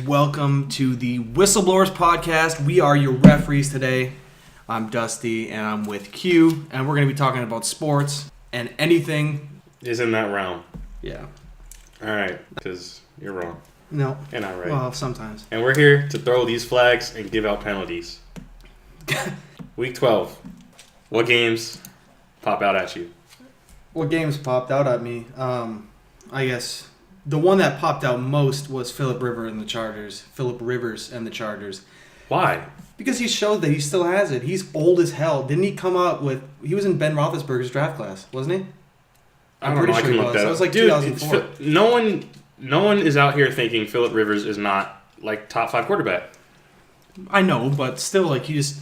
Welcome to the WhistleBlowers podcast. We are your referees today. I'm Dusty, and I'm with Q, and we're going to be talking about sports and anything. Is in that realm. Yeah. All right, because you're wrong. No. And I'm right. Well, sometimes. And we're here to throw these flags and give out penalties. Week 12. What games pop out at you? What games popped out at me? I guess the one that popped out most was Phillip Rivers and the Chargers. Why? Because he showed that he still has it. He's old as hell. Didn't he come up with... He was in Ben Roethlisberger's draft class, wasn't he? I don't know. I can look that up. It was like Dude, 2004. No one is out here thinking Phillip Rivers is not like top 5 quarterback. I know, but still, like he's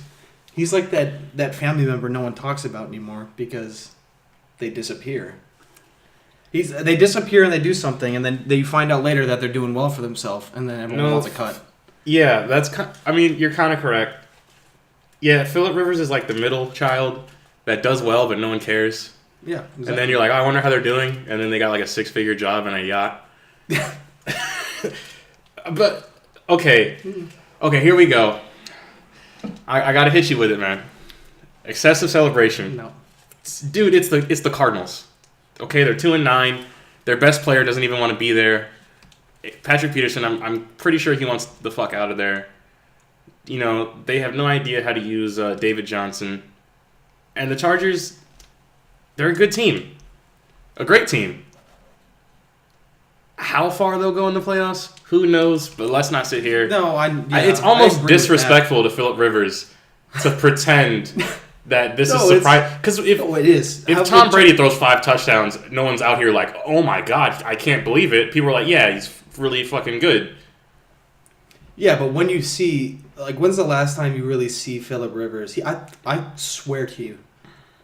like that family member no one talks about anymore because they disappear. They disappear and they do something, and then they find out later that they're doing well for themselves, and then everyone wants a cut. Yeah, you're kind of correct. Yeah, Phillip Rivers is like the middle child that does well, but no one cares. Yeah, exactly. And then you're like, oh, I wonder how they're doing, and then they got like a 6-figure job and a yacht. But okay, here we go. I gotta hit you with it, man. Excessive celebration. No, dude, it's the Cardinals. Okay, they're 2-9. Their best player doesn't even want to be there. Patrick Peterson, I'm pretty sure he wants the fuck out of there. You know, they have no idea how to use David Johnson, and the Chargers, they're a good team, a great team. How far they'll go in the playoffs, who knows? But let's not sit here. No, it's almost disrespectful to Phillip Rivers to pretend that this is surprise. Because it is. If Tom Brady throws 5 touchdowns, no one's out here like, oh my god, I can't believe it. People are like, yeah, he's really fucking good. Yeah, but when you see, like, when's the last time you really see Phillip Rivers? I swear to you,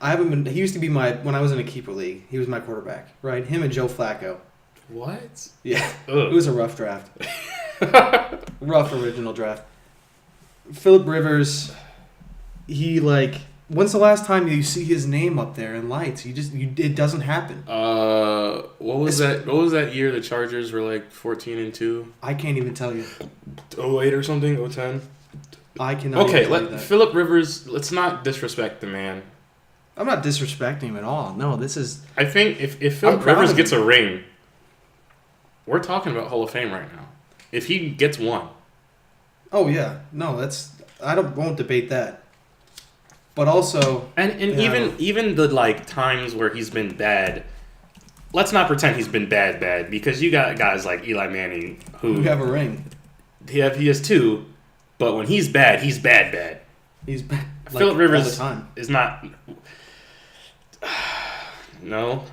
I haven't been. He used to be when I was in a keeper league. He was my quarterback, right? Him and Joe Flacco. What? Yeah. Ugh. It was a rough draft. Rough original draft. Phillip Rivers, when's the last time you see his name up there in lights? It doesn't happen. What was that year the Chargers were like 14-2? I can't even tell you. 08 or something, 010? I cannot even tell you that. Phillip Rivers, let's not disrespect the man. I'm not disrespecting him at all. No, this is... I think if Phillip Rivers gets a ring, we're talking about Hall of Fame right now. If he gets one. Oh, yeah. No, won't debate that. But also... And even the, like, times where he's been bad, let's not pretend he's been bad, because you got guys like Eli Manning who have a ring. He has 2, but when he's bad, he's bad. He's bad. Phillip Rivers all the time. Is not... No.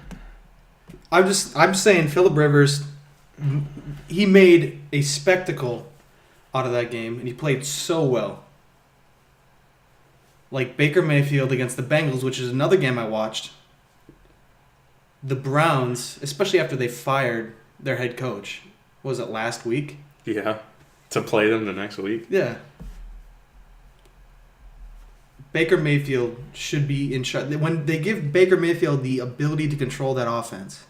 I'm saying Phillip Rivers, he made a spectacle out of that game, and he played so well. Like Baker Mayfield against the Bengals, which is another game I watched. The Browns, especially after they fired their head coach, was it last week? Yeah, to play them the next week. Yeah. Baker Mayfield should be in charge. When they give Baker Mayfield the ability to control that offense,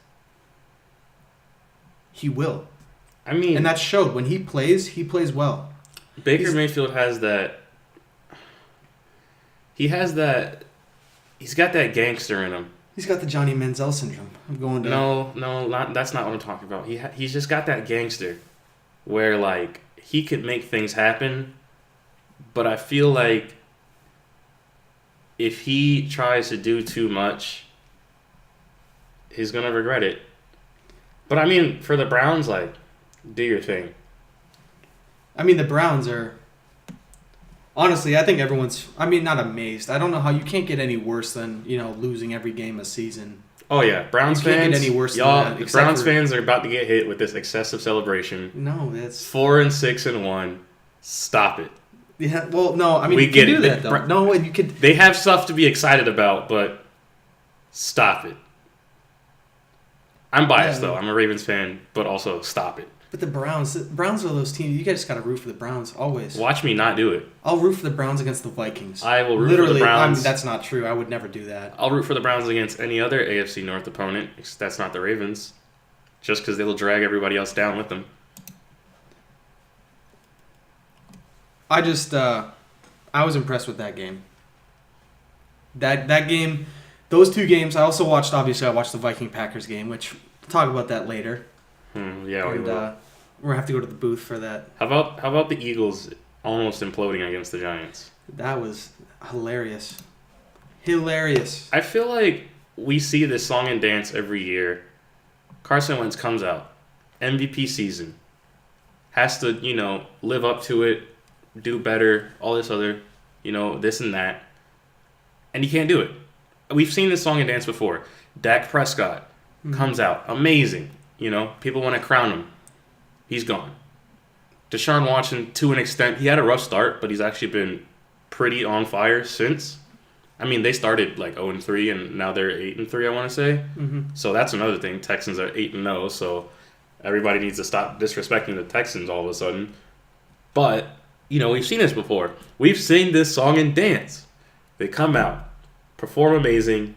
he will. I mean... And that showed. When he plays well. Baker Mayfield has that... He's got that gangster in him. He's got the Johnny Manziel syndrome. That's not what I'm talking about. He's just got that gangster where, like, he could make things happen, but I feel like if he tries to do too much, he's going to regret it. But, I mean, for the Browns, like, do your thing. I mean, the Browns are... Honestly, I think everyone's... I mean, not amazed. I don't know how... You can't get any worse than, losing every game a season. Oh, yeah. Browns fans... You can't get any worse than that. The Browns fans are about to get hit with this excessive celebration. No, that's... 4-6-1. Stop it. Yeah, well, no, I mean, we you get can do it. that, though. No, you could... They have stuff to be excited about, but stop it. I'm biased, though. I'm a Ravens fan, but also stop it. But the Browns are those teams. You guys got to root for the Browns, always. Watch me not do it. I'll root for the Browns against the Vikings. I will root for the Browns. That's not true. I would never do that. I'll root for the Browns against any other AFC North opponent. That's not the Ravens. Just because they will drag everybody else down with them. I just I was impressed with that game. That game, those two games. I also watched. Obviously, I watched the Viking Packers game, which we'll talk about that later. Yeah, we And will. we're gonna have to go to the booth for that. How about the Eagles almost imploding against the Giants? That was hilarious. Hilarious. I feel like we see this song and dance every year. Carson Wentz comes out, MVP season, has to, live up to it, do better, all this other, this and that. And he can't do it. We've seen this song and dance before. Dak Prescott comes out, amazing. People want to crown him. He's gone. Deshaun Watson, to an extent, he had a rough start, but he's actually been pretty on fire since. I mean, they started like 0-3, and now they're 8-3. I want to say. Mm-hmm. So that's another thing. Texans are 8-0, so everybody needs to stop disrespecting the Texans all of a sudden. But we've seen this before. We've seen this song and dance. They come out, perform amazing,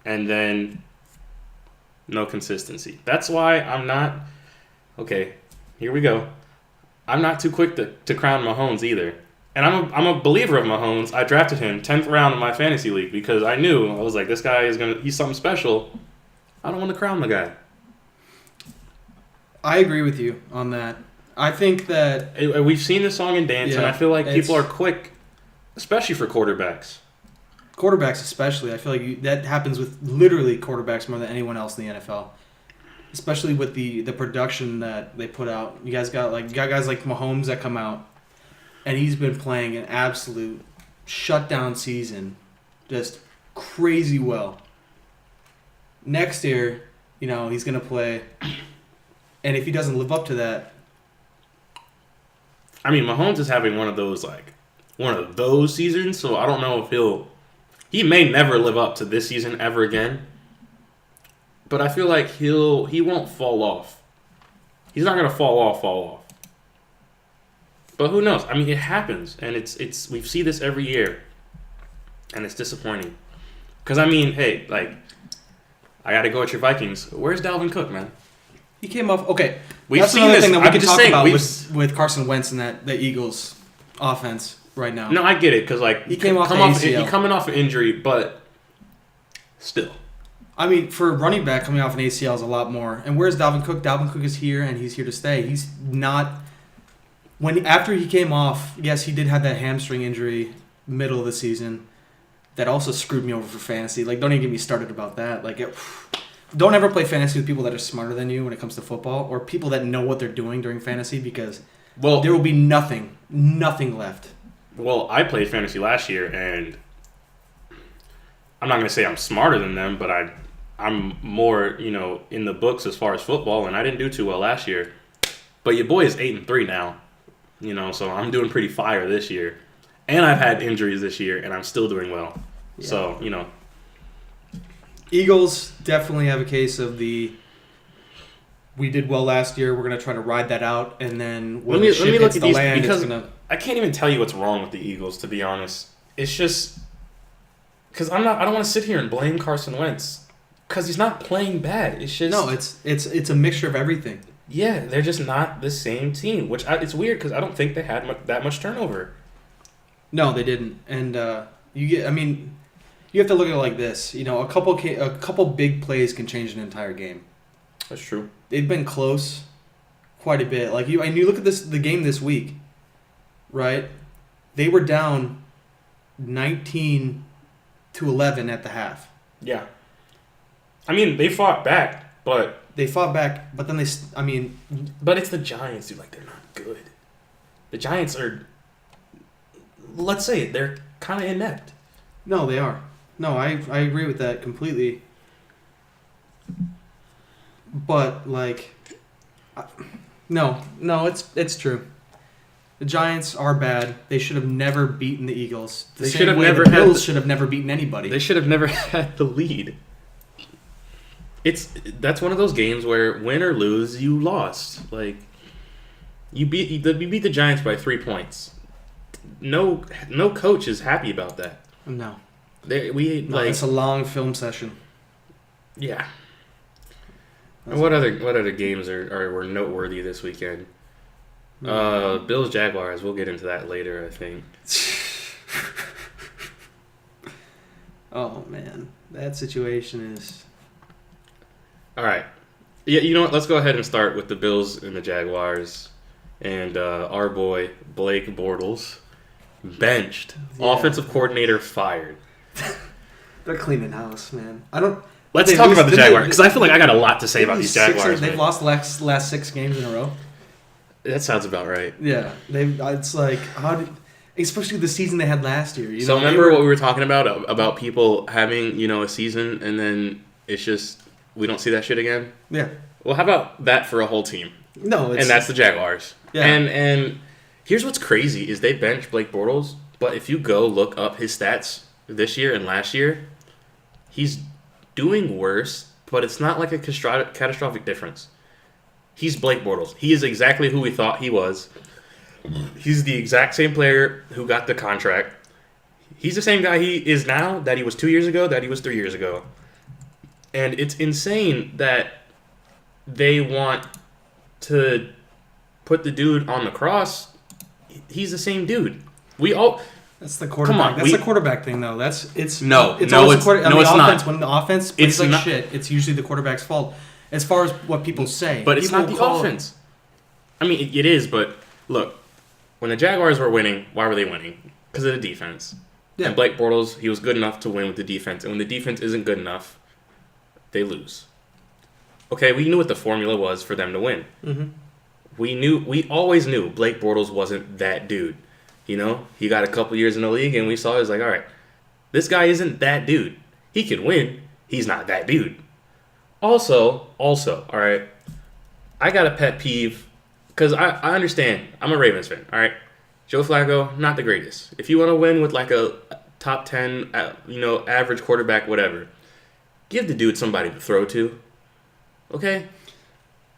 and then no consistency. That's why I'm not. Okay, here we go. I'm not too quick to crown Mahomes either. And I'm a believer of Mahomes. I drafted him 10th round in my fantasy league because I was like, this guy he's something special. I don't want to crown the guy. I agree with you on that. I think that We've seen the song and dance, and I feel like people are quick, especially for quarterbacks. Quarterbacks especially. I feel like that happens with literally quarterbacks more than anyone else in the NFL. Especially with the production that they put out. You got guys like Mahomes that come out, and he's been playing an absolute shutdown season, just crazy well. Next year, he's gonna play, and if he doesn't live up to that, I mean, Mahomes is having one of those seasons, so I don't know if he may never live up to this season ever again. But I feel like he won't fall off. He's not gonna fall off. But who knows? I mean, it happens, and we see this every year, and it's disappointing. Because I mean, hey, I got to go with your Vikings. Where's Dalvin Cook, man? he came off. Okay, We've that's seen another this. thing that we I'm could just talk saying, about with Carson Wentz and the Eagles offense right now. No, I get it because he came off ACL. He coming off an injury, but still. I mean, for a running back coming off an ACL is a lot more. And where's Dalvin Cook? Dalvin Cook is here, and he's here to stay. He's not. After he came off, yes, he did have that hamstring injury middle of the season that also screwed me over for fantasy. Don't even get me started about that. Don't ever play fantasy with people that are smarter than you when it comes to football, or people that know what they're doing during fantasy, because there will be nothing left. Well, I played fantasy last year, and I'm not going to say I'm smarter than them, but I'm more, in the books as far as football, and I didn't do too well last year. But your boy is 8-3 now, so I'm doing pretty fire this year. And I've had injuries this year, and I'm still doing well. Yeah. So, Eagles definitely have a case of we did well last year, we're going to try to ride that out, and then when the ship hits the land, because it's going to... I can't even tell you what's wrong with the Eagles, to be honest. It's just... Because I don't want to sit here and blame Carson Wentz. Because he's not playing bad. It's just... No, it's a mixture of everything. Yeah, they're just not the same team, which it's weird because I don't think they had that much turnover. No, they didn't. And you have to look at it like this. A couple big plays can change an entire game. That's true. They've been close quite a bit. You look at the game this week, right? They were down 19-11 at the half. Yeah. I mean, they fought back, but... but then But it's the Giants, dude. They're not good. The Giants are... Let's say it, they're kind of inept. No, they are. No, I agree with that completely. But, no, it's true. The Giants are bad. They should have never beaten the Eagles. The Bills should have never beaten anybody. They should have never had the lead. That's one of those games where win or lose, you lost. You beat the Giants by 3 points. No coach is happy about that. No. It's a long film session. Yeah. And what other games were noteworthy this weekend? Bills Jaguars. We'll get into that later, I think. Oh man, that situation is. All right. Yeah, you know what? Let's go ahead and start with the Bills and the Jaguars, and our boy Blake Bortles benched. Yeah. Offensive coordinator fired. They're cleaning house, man. I don't. Let's talk about the Jaguars because I feel like I got a lot to say about these Jaguars. They've lost the last 6 games in a row. That sounds about right. Yeah, it's like especially the season they had last year. So remember what we were talking about people having a season and then it's just we don't see that shit again. Yeah. Well, how about that for a whole team? No, and that's the Jaguars. Yeah. And here's what's crazy is they benched Blake Bortles, but if you go look up his stats this year and last year, he's doing worse, but it's not like a catastrophic difference. He's Blake Bortles. He is exactly who we thought he was. He's the exact same player who got the contract. He's the same guy he is now that he was 2 years ago, that he was 3 years ago. And it's insane that they want to put the dude on the cross. He's the same dude. That's the quarterback. The quarterback thing, though. It's not. When the offense plays like shit, it's usually the quarterback's fault. As far as what people say, but it's not the offense. I mean, it is. But look, when the Jaguars were winning, why were they winning? Because of the defense. Yeah. And Blake Bortles, he was good enough to win with the defense. And when the defense isn't good enough, they lose. Okay, we knew what the formula was for them to win. Mm-hmm. We always knew Blake Bortles wasn't that dude. He got a couple years in the league, and we saw it was like, all right, this guy isn't that dude. He can win. He's not that dude. Also, all right, I got a pet peeve because I understand. I'm a Ravens fan, all right? Joe Flacco, not the greatest. If you want to win with like a top 10, average quarterback, whatever, give the dude somebody to throw to, okay?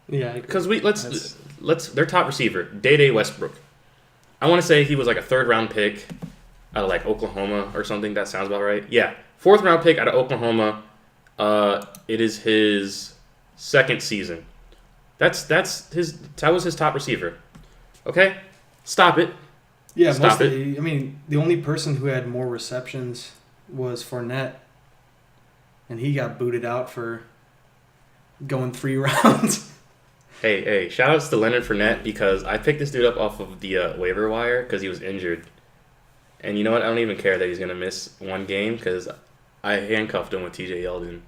Yeah. Because let's their top receiver, Day Westbrook. I want to say he was like a 3rd-round pick out of like Oklahoma or something. That sounds about right. Yeah, 4th-round pick out of Oklahoma. It is his 2nd season. That was his top receiver. Okay, stop it. Yeah, I mean, the only person who had more receptions was Fournette, and he got booted out for going 3 rounds. Hey, shout-outs to Leonard Fournette because I picked this dude up off of the waiver wire because he was injured. And you know what? I don't even care that he's going to miss 1 game because I handcuffed him with TJ Yeldon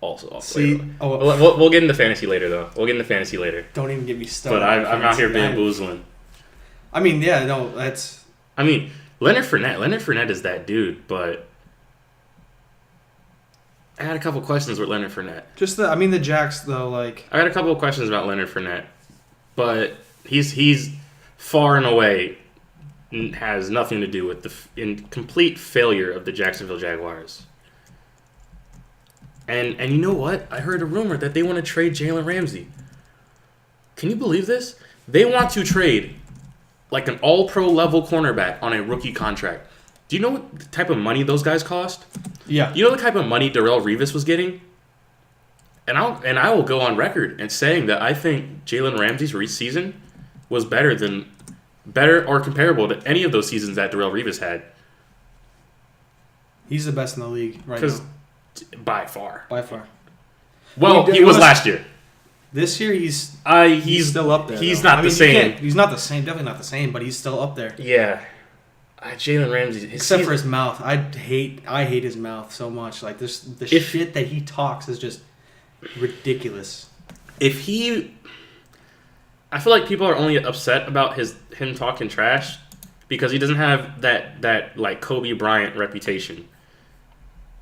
also. We'll get into fantasy later, though. Don't even get me started. But I'm out here bamboozling. I mean, yeah, no, that's... I mean, Leonard Fournette is that dude, but I had a couple questions with Leonard Fournette. The Jacks, though, like... I got a couple of questions about Leonard Fournette, but he's far and away has nothing to do with the complete failure of the Jacksonville Jaguars. And you know what? I heard a rumor that they want to trade Jalen Ramsey. Can you believe this? They want to trade like an all-pro level cornerback on a rookie contract. Do you know what type of money those guys cost? Yeah. You know the type of money Darrelle Revis was getting? And I will go on record and saying that I think Jalen Ramsey's season was better or comparable to any of those seasons that Darrelle Revis had. He's the best in the league right now. By far. Well, he was last year. This year he's still up there. He's not the same. He's not the same. Definitely not the same. But he's still up there. Yeah. Jalen Ramsey, except for his mouth, I hate his mouth so much. Like shit that he talks is just ridiculous. I feel like people are only upset about him talking trash because he doesn't have that like Kobe Bryant reputation.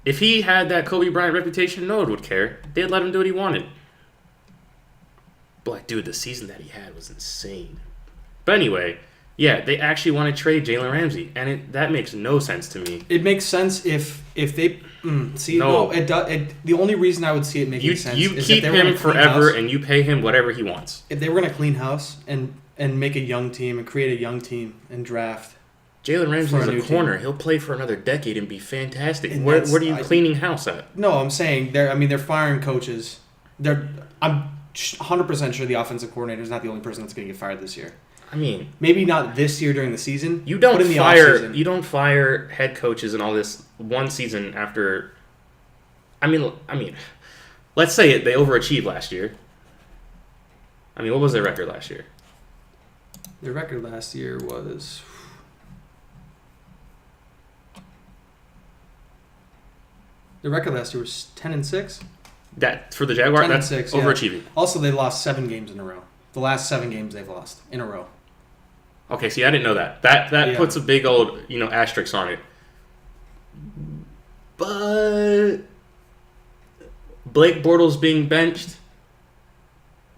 If he had that Kobe Bryant reputation, no one would care. They'd let him do what he wanted. But dude, the season that he had was insane. But anyway. Yeah, they actually want to trade Jalen Ramsey, and that makes no sense to me. It makes sense if they the only reason I would see it making sense you is keep if they him forever and you pay him whatever he wants. If they were going to clean house and make a young team and create a young team and draft Jalen Ramsey is a corner. Team. He'll play for another decade and be fantastic. Where are you cleaning house at? No, I'm saying they're firing coaches. I'm 100% sure the offensive coordinator is not the only person that's going to get fired this year. I mean, maybe not this year during the season. you don't but in the fire offseason. you don't fire head coaches and all this one season after. I mean, let's say they overachieved last year. I mean, what was their record last year? Their record last year was. Their record last year was 10-6. That for the Jaguars, 10-6, that's yeah. overachieving. Also, they lost 7 games in a row. The last 7 games they've lost in a row. Okay, see, I didn't know that. That Yeah. puts a big old asterisk on it. But Blake Bortles being benched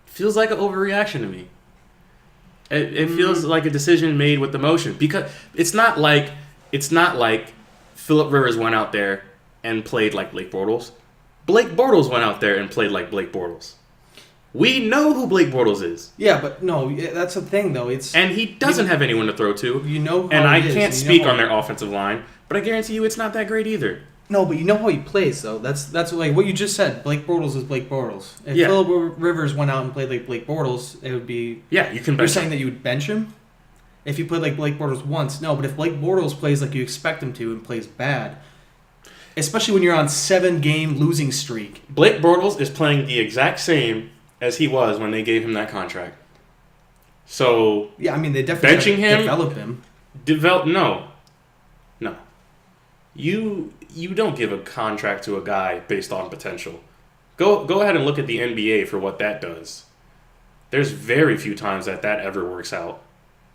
feels like an overreaction to me. It feels like a decision made with emotion because it's not like Phillip Rivers went out there and played like Blake Bortles. Blake Bortles went out there and played like Blake Bortles. We know who Blake Bortles is. Yeah, but no, that's the thing though. And he doesn't have anyone to throw to. You know how and I he is, can't and speak on their offensive line, but I guarantee you it's not that great either. No, but you know how he plays though. That's like what you just said. Blake Bortles is Blake Bortles. If Yeah. Phillip Rivers went out and played like Blake Bortles, it would be. Yeah, you can You're bench saying him. that you would bench him if you played like Blake Bortles once. No, but if Blake Bortles plays like you expect him to and plays bad, especially when you're on 7-game losing streak. Blake Bortles is playing the exact same as he was when they gave him that contract. So Yeah, I mean they definitely benching him, develop him. No. You don't give a contract to a guy based on potential. Go ahead and look at the NBA for what that does. There's very few times that ever works out,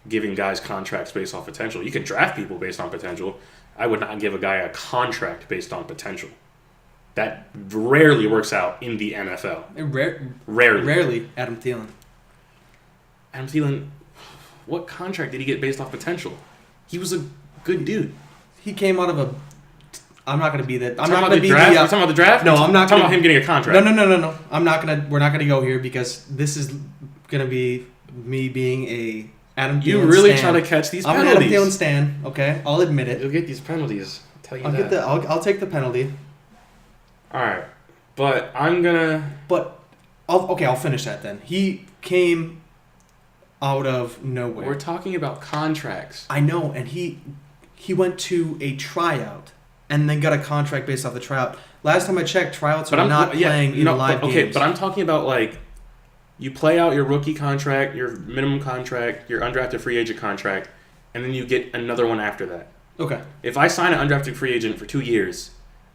giving guys contracts based on potential. You can draft people based on potential. I would not give a guy a contract based on potential. That rarely works out in the NFL. Rarely, Adam Thielen. Adam Thielen, what contract did he get based off potential? He was a good dude. He came out of a. I'm not going to be that. I'm Talking not about going to be the draft? the. You talking about the draft? No, I'm not talking gonna- about him getting a contract. No. I'm not gonna. We're not gonna go here because this is gonna be me being a Adam. You Thielen really stan. try to catch these I'm an Adam penalties. Thielen stan. Okay, I'll admit it. You'll get these penalties. I'll tell you I'll that. get the. I'll take the penalty. All right, but I'm gonna. But I'll finish that then. He came out of nowhere. We're talking about contracts. I know, and he went to a tryout and then got a contract based off the tryout. Last time I checked, tryouts are not playing in live games. Okay, but I'm talking about like you play out your rookie contract, your minimum contract, your undrafted free agent contract, and then you get another one after that. Okay. If I sign an undrafted free agent for 2 years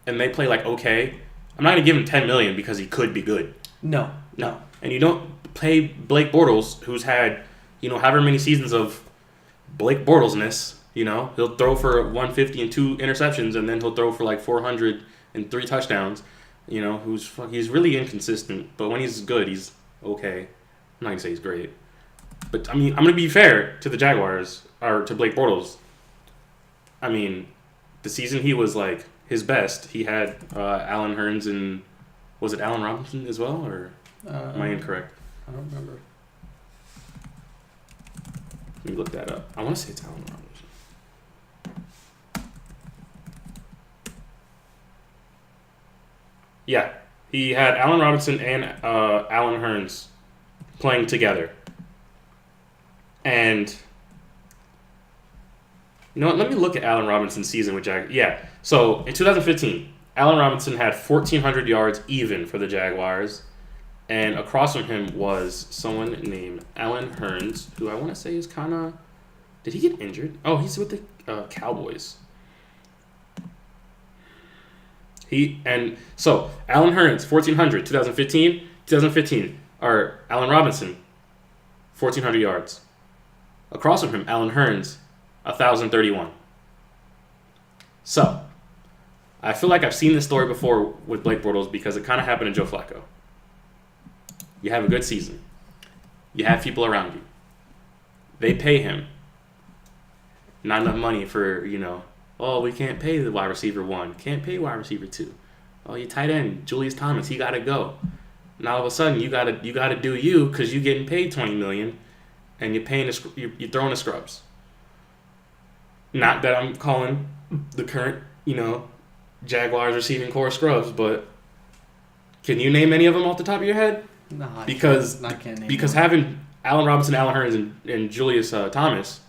and they play like okay, I'm not gonna give him $10 million because he could be good. No. And you don't pay Blake Bortles, who's had however many seasons of Blake Bortlesness. He'll throw for 150 and 2 interceptions, and then he'll throw for like 400 and 3 touchdowns. He's really inconsistent, but when he's good, he's okay. I'm not gonna say he's great, but I mean, I'm gonna be fair to the Jaguars or to Blake Bortles. I mean, the season he was like his best, he had Allen Hurns and was it Allen Robinson as well, or am I incorrect? I don't remember. Let me look that up. I want to say it's Allen Robinson. Yeah, he had Allen Robinson and Allen Hurns playing together. And you know what? Let me look at Allen Robinson's season with Jaguars. Yeah, so in 2015, Allen Robinson had 1,400 yards even for the Jaguars. And across from him was someone named Allen Hurns, who I want to say is kind of... Did he get injured? Oh, he's with the Cowboys. So Allen Hurns, 1,400, 2015, or Allen Robinson, 1,400 yards. Across from him, Allen Hurns, 1,031. So, I feel like I've seen this story before with Blake Bortles because it kind of happened to Joe Flacco. You have a good season. You have people around you. They pay him. Not enough money for, we can't pay the wide receiver 1. Can't pay wide receiver 2. Oh, your tight end, Julius Thomas, he got to go. Now all of a sudden, you gotta do you because you're getting paid $20 million and you're throwing the scrubs. Not that I'm calling the current, Jaguars receiving core scrubs, but can you name any of them off the top of your head? No, because I can't name because them. having Allen Robinson, Allen Hurns, and Julius Thomas.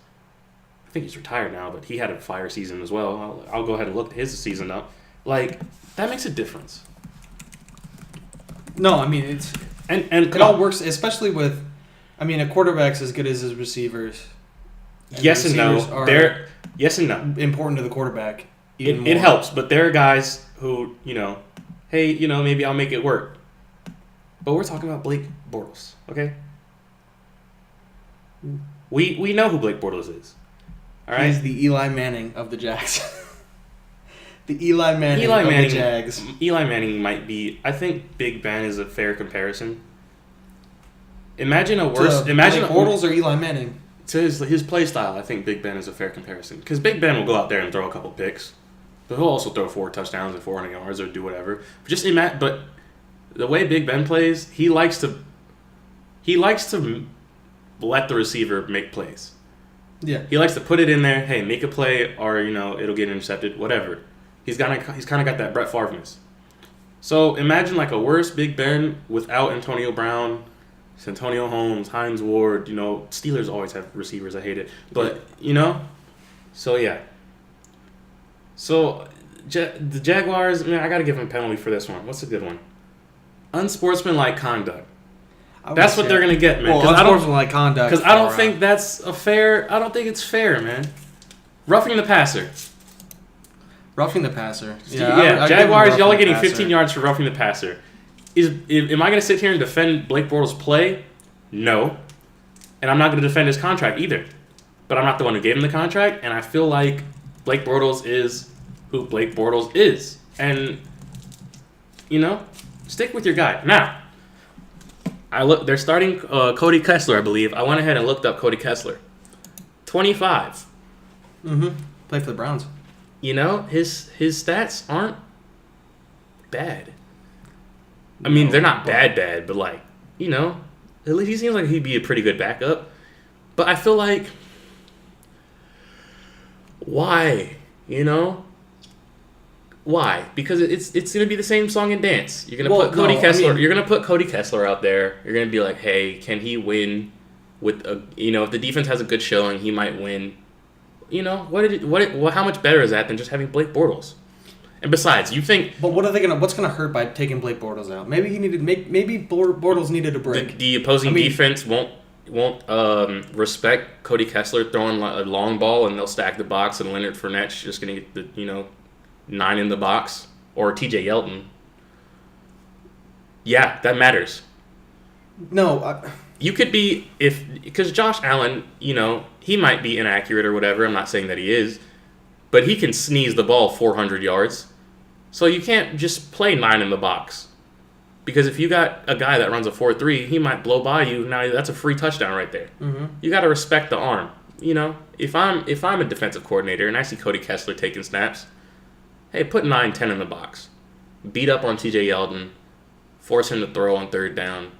I think he's retired now, but he had a fire season as well. I'll go ahead and look his season up. Like, that makes a difference. No, I mean, it's... And it all works, especially with... I mean, a quarterback's as good as his receivers. Yes and no. Yes and no. Important to the quarterback. It helps, but there are guys who, hey, maybe I'll make it work. But we're talking about Blake Bortles, okay? We know who Blake Bortles is. All right? He's the Eli Manning of the Jags. The Eli Manning of the Jags. Eli Manning might be... I think Big Ben is a fair comparison. Imagine Bortles or Eli Manning. To his play style, I think Big Ben is a fair comparison. Because Big Ben will go out there and throw a couple picks. But he'll also throw 4 touchdowns and 400 yards or do whatever. But the way Big Ben plays, he likes to let the receiver make plays. Yeah. He likes to put it in there, hey, make a play, or, it'll get intercepted, whatever. He's kind of got that Brett Favre-ness. So imagine like a worse Big Ben without Antonio Brown, Santonio Holmes, Hines Ward. Steelers always have receivers. I hate it. But, so yeah. So the Jaguars, man, I got to give them a penalty for this one. What's a good one? Unsportsmanlike conduct. That's what they're going to get, man. Well, unsportsmanlike conduct. Because I don't think that's I don't think it's fair, man. Roughing the passer. Roughing the passer. Yeah, Jaguars, y'all are getting 15 yards for roughing the passer. Am I going to sit here and defend Blake Bortles' play? No. And I'm not going to defend his contract either. But I'm not the one who gave him the contract, and I feel like Blake Bortles is who Blake Bortles is. And, stick with your guy. Now, they're starting Cody Kessler, I believe. I went ahead and looked up Cody Kessler. 25. Mm-hmm. Played for the Browns. His stats aren't bad. I mean, they're not bad, but at least he seems like he'd be a pretty good backup. But I feel like, why? Why? Because it's gonna be the same song and dance. You're gonna put Cody Kessler. You're gonna put Cody Kessler out there. You're gonna be like, hey, can he win? With if the defense has a good showing, he might win. How much better is that than just having Blake Bortles? And besides, you think... But what's gonna hurt by taking Blake Bortles out? Maybe Bortles needed a break. The opposing defense won't respect Cody Kessler throwing a long ball, and they'll stack the box, and Leonard Fournette's just gonna get the 9 in the box, or TJ Yeldon. Yeah, that matters. No, you could be because Josh Allen, he might be inaccurate or whatever. I'm not saying that he is, but he can sneeze the ball 400 yards. So you can't just play 9 in the box, because if you got a guy that runs a 4.3, he might blow by you. Now that's a free touchdown right there. Mm-hmm. You got to respect the arm. If I'm a defensive coordinator and I see Cody Kessler taking snaps, hey, put 9, 10 in the box, beat up on TJ Yeldon, force him to throw on 3rd down.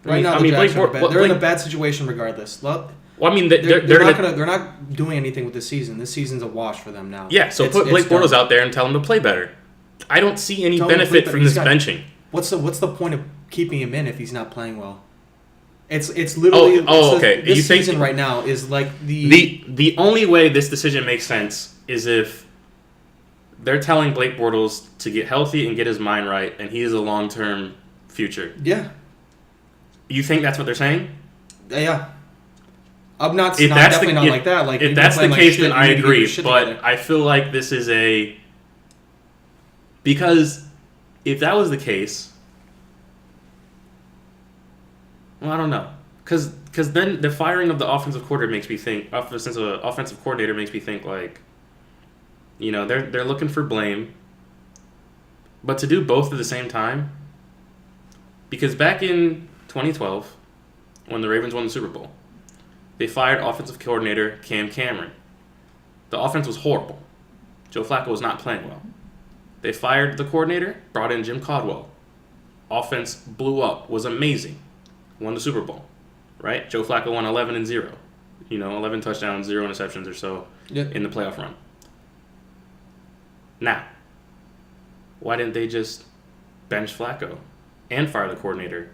Right now, the Jags they're in a bad situation regardless. They're not doing anything with this season. This season's a wash for them now. Yeah, so put Blake Bortles out there and tell him to play better. I don't see any benefit from this benching. What's the point of keeping him in if he's not playing well? It's literally okay. This season right now is like the only way this decision makes sense is if they're telling Blake Bortles to get healthy and get his mind right, and he is a long-term future. Yeah. You think that's what they're saying? Yeah. I'm not definitely not like that. Like, if that's the case, then I agree. But I feel like this is because if that was the case, well, I don't know. Because then the firing of the offensive coordinator makes me think. Offensive coordinator makes me think like, they're looking for blame. But to do both at the same time, because back in 2012, when the Ravens won the Super Bowl, they fired offensive coordinator Cam Cameron. The offense was horrible. Joe Flacco was not playing well. They fired the coordinator, brought in Jim Caldwell. Offense blew up, was amazing. Won the Super Bowl, right? Joe Flacco won 11-0. 11 touchdowns, 0 interceptions or so in the playoff run. Now, why didn't they just bench Flacco and fire the coordinator.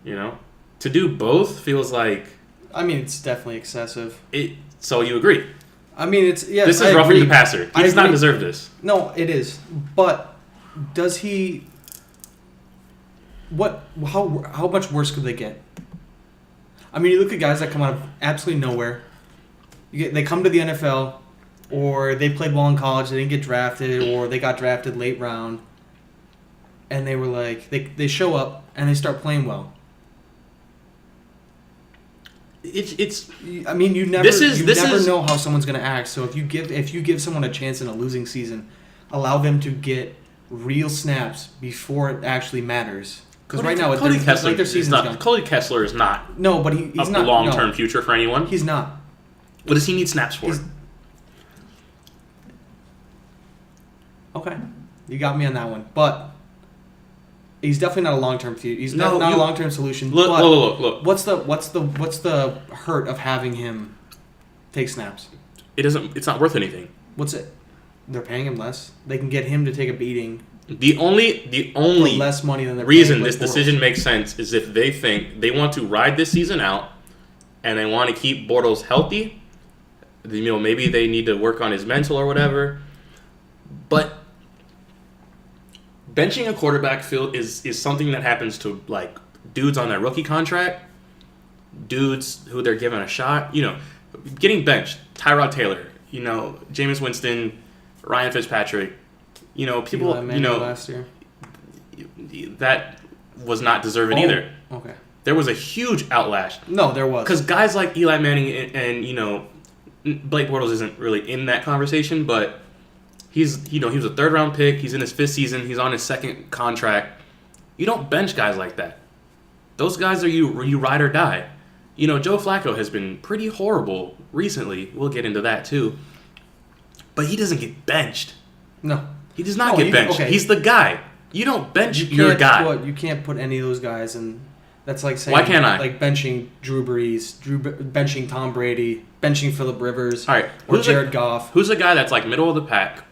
You know, to do both feels like. I mean, it's definitely excessive. So you agree? I mean, it's yeah. This is roughing the passer. He does not deserve this. No, it is. But does he? What? How much worse could they get? I mean, you look at guys that come out of absolutely nowhere. They come to the NFL, or they played well in college. They didn't get drafted, or they got drafted late round. And they were like, they show up and they start playing well. It's. I mean, you never know how someone's going to act. So if you give someone a chance in a losing season, allow them to get real snaps before it actually matters. Because right now, Cody Kessler, like their season's gone. Cody Kessler is not. No, but he's not a long-term future for anyone. He's not. What does he need snaps for? Okay, you got me on that one, but he's definitely not a long-term future. He's not a long-term solution. Look. What's the hurt of having him take snaps? It's not worth anything. What's it? They're paying him less. They can get him to take a beating. The only for less money than reason this decision makes sense is if they think they want to ride this season out and they want to keep Bortles healthy. You know, maybe they need to work on his mental or whatever. But benching a quarterback, Phil, is something that happens to like dudes on their rookie contract, dudes who they're given a shot. You know, getting benched, Tyrod Taylor, you know, Jameis Winston, Ryan Fitzpatrick. You know, people, last year. That was not deserving either. Okay. There was a huge outlash. No, there was. Because guys like Eli Manning and, you know, Blake Bortles isn't really in that conversation, but he was a third-round pick. He's in his fifth season. He's on his second contract. You don't bench guys like that. Those guys are you ride or die. You know, Joe Flacco has been pretty horrible recently. We'll get into that, too. But he doesn't get benched. No. He does not get benched. Okay. He's the guy. You don't bench your guy. You can't put any of those guys in. That's like saying, why can't I? Like benching Drew Brees, benching Tom Brady, benching Phillip Rivers, all right, or Jared Goff. Who's the guy that's like middle of the pack,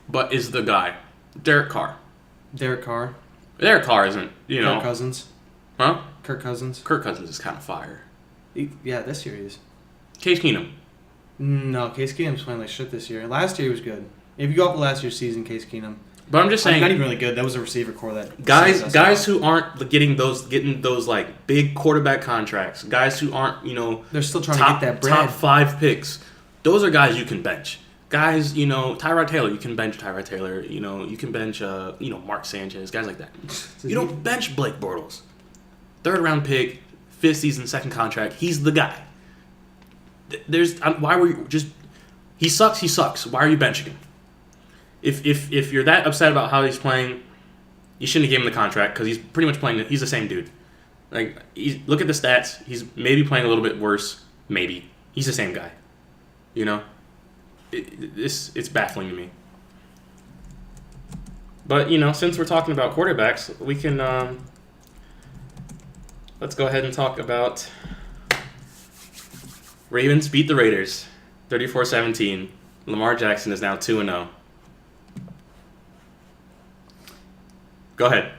but is the guy? Derek Carr. Derek Carr isn't, you know. Kirk Cousins. Huh? Kirk Cousins. Kirk Cousins is kind of fire. Yeah, this year he is. Case Keenum. No, Case Keenum's playing like shit this year. Last year he was good. If you go off the last year's season, Case Keenum. But I'm just saying, not even really good. That was a receiver core that guys who aren't getting those like big quarterback contracts, guys who aren't, you know, they're still trying to get that bread. Top 5 picks. Those are guys you can bench. Guys, you know, Tyrod Taylor, you can bench Tyrod Taylor. You know, you can bench Mark Sanchez, guys like that. You don't bench Blake Bortles. 3rd round pick, 5th season, 2nd contract. He's the guy. Why were you just? He sucks. Why are you benching him? If you're that upset about how he's playing, you shouldn't have given him the contract because he's pretty much playing. He's the same dude. Like, look at the stats. He's maybe playing a little bit worse. Maybe he's the same guy. You know, it's baffling to me. But you know, since we're talking about quarterbacks, we can let's go ahead and talk about Ravens beat the Raiders 34-17. Lamar Jackson is now 2-0. Go ahead.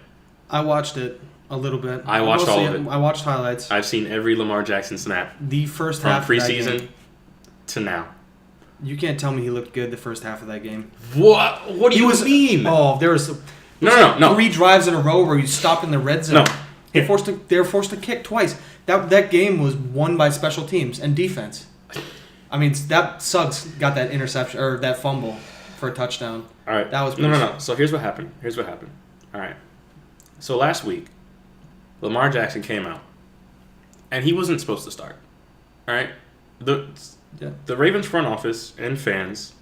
I watched it a little bit. I watched all of it. I watched highlights. I've seen every Lamar Jackson snap. The first half from preseason to now. You can't tell me he looked good the first half of that game. What do you mean? Oh, there was no. 3 drives in a row where you stopped in the red zone. No. They were forced to kick twice. That game was won by special teams and defense. I mean, that Suggs got that interception or that fumble for a touchdown. All right. That was no. So here's what happened. All right. So last week, Lamar Jackson came out, and he wasn't supposed to start. All right. The Ravens front office and fans,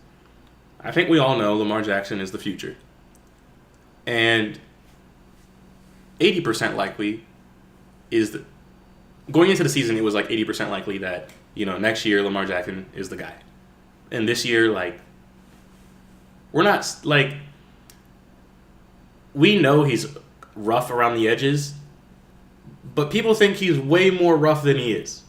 I think we all know Lamar Jackson is the future. And 80% likely is that going into the season, it was like 80% likely that, you know, next year Lamar Jackson is the guy. And this year, like, we're not, like, we know he's rough around the edges, but people think he's way more rough than he is.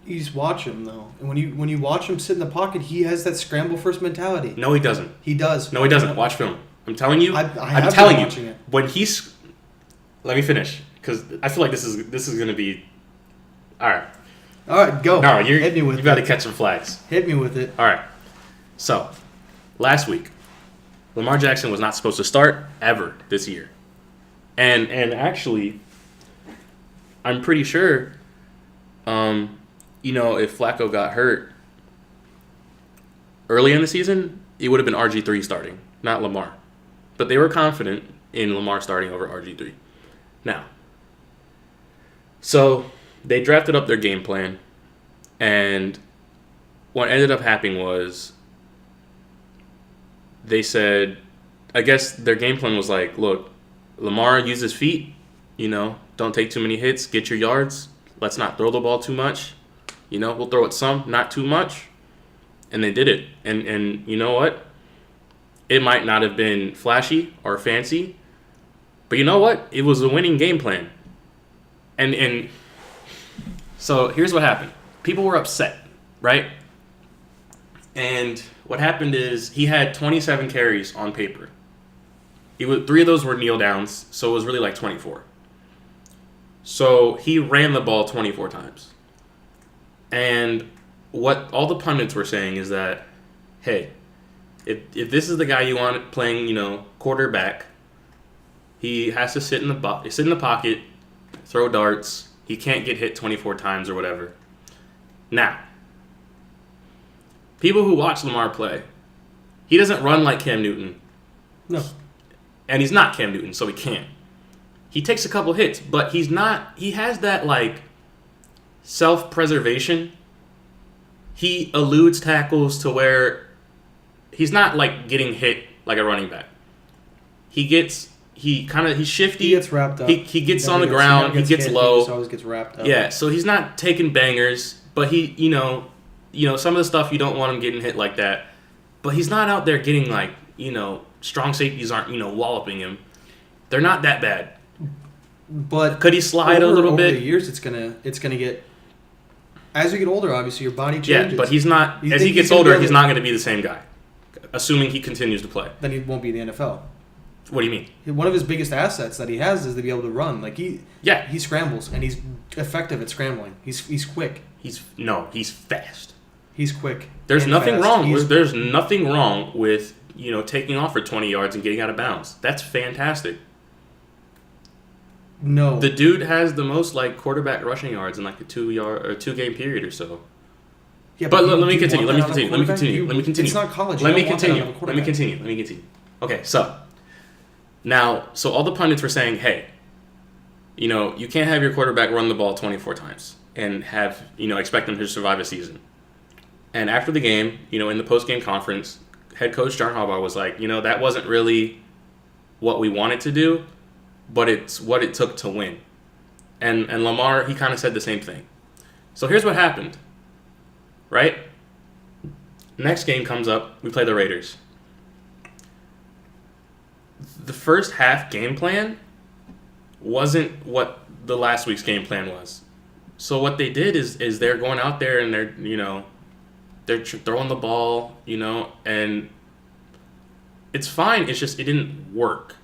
You just watch him, though. And when you watch him sit in the pocket, he has that scramble first mentality. No, he doesn't. He does. No, he doesn't. Watch film. I'm telling you. I I'm have telling been you. watching it. When he's, let me finish because I feel like this is gonna be, all right. All right, go. No, Hit me with you got to it. catch some flags. Hit me with it. All right. So, last week, Lamar Jackson was not supposed to start ever this year, and actually, I'm pretty sure, if Flacco got hurt early in the season, it would have been RG3 starting, not Lamar. But they were confident in Lamar starting over RG3. Now, so they drafted up their game plan, and what ended up happening was they said, I guess their game plan was like, look, Lamar uses feet, don't take too many hits, get your yards. Let's not throw the ball too much. We'll throw it some, not too much. And they did it. And you know what? It might not have been flashy or fancy, but you know what? It was a winning game plan. And so here's what happened. People were upset, right? And what happened is he had 27 carries on paper. 3 of those were kneel downs, so it was really like 24. So he ran the ball 24 times. And what all the pundits were saying is that, hey, if this is the guy you want playing, quarterback, he has to sit in the pocket, throw darts. He can't get hit 24 times or whatever. Now, people who watch Lamar play, he doesn't run like Cam Newton. No. And he's not Cam Newton, so he can't. He takes a couple hits, but he has that, self-preservation. He eludes tackles to where he's not, getting hit like a running back. He's shifty. He gets wrapped up. He gets on the ground. He gets low. He always gets wrapped up. Yeah, so he's not taking bangers, but he, some of the stuff you don't want him getting hit like that. But he's not out there getting, strong safeties aren't, walloping him. They're not that bad. But could he slide a little bit? Over the years, it's gonna get. As you get older, obviously your body changes. Yeah, but he's not. As he gets older, he's not going to be the same guy. Assuming he continues to play. Then he won't be in the NFL. What do you mean? One of his biggest assets that he has is to be able to run. He scrambles and he's effective at scrambling. He's quick. He's fast. He's quick. There's nothing wrong. There's nothing wrong with taking off for 20 yards and getting out of bounds. That's fantastic. No. The dude has the most quarterback rushing yards in a 2 game period or so. Yeah, but let me continue. Let me continue. It's not college. Let me continue. Okay, so all the pundits were saying, hey, you can't have your quarterback run the ball 24 times and have, expect them to survive a season. And after the game, in the post-game conference, head coach John Harbaugh was like, that wasn't really what we wanted to do, but it's what it took to win. And Lamar, he kind of said the same thing. So here's what happened, right? Next game comes up, we play the Raiders. The first half game plan wasn't what the last week's game plan was. So what they did is they're going out there and they're throwing the ball, and it's fine. It's just it didn't work.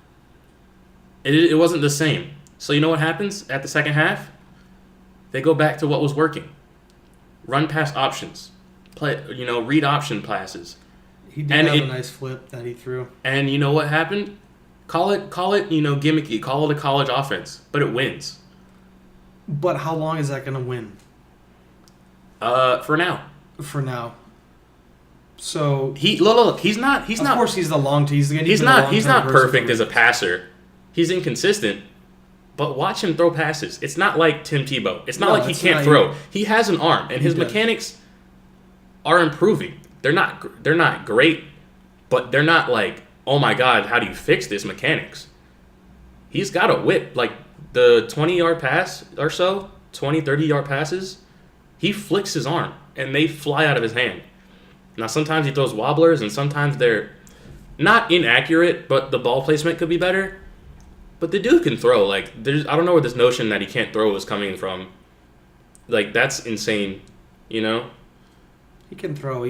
It wasn't the same. So you know what happens at the second half? They go back to what was working. Run pass options. Read option passes. He did have a nice flip that he threw. And you know what happened? Call it, gimmicky. Call it a college offense, but it wins. But how long is that going to win? For now. For now. So look. He's not. Of course, he's the long. He's not perfect as a passer. He's inconsistent, but watch him throw passes. It's not like Tim Tebow. It's not like he can't throw. He has an arm, and his mechanics are improving. They're not great, but they're not like, oh my God, how do you fix this mechanics? He's got a whip. Like the 20-yard pass or so, 20, 30-yard passes, he flicks his arm, and they fly out of his hand. Now, sometimes he throws wobblers, and sometimes they're not inaccurate, but the ball placement could be better. But the dude can throw. I don't know where this notion that he can't throw is coming from. That's insane, He can throw.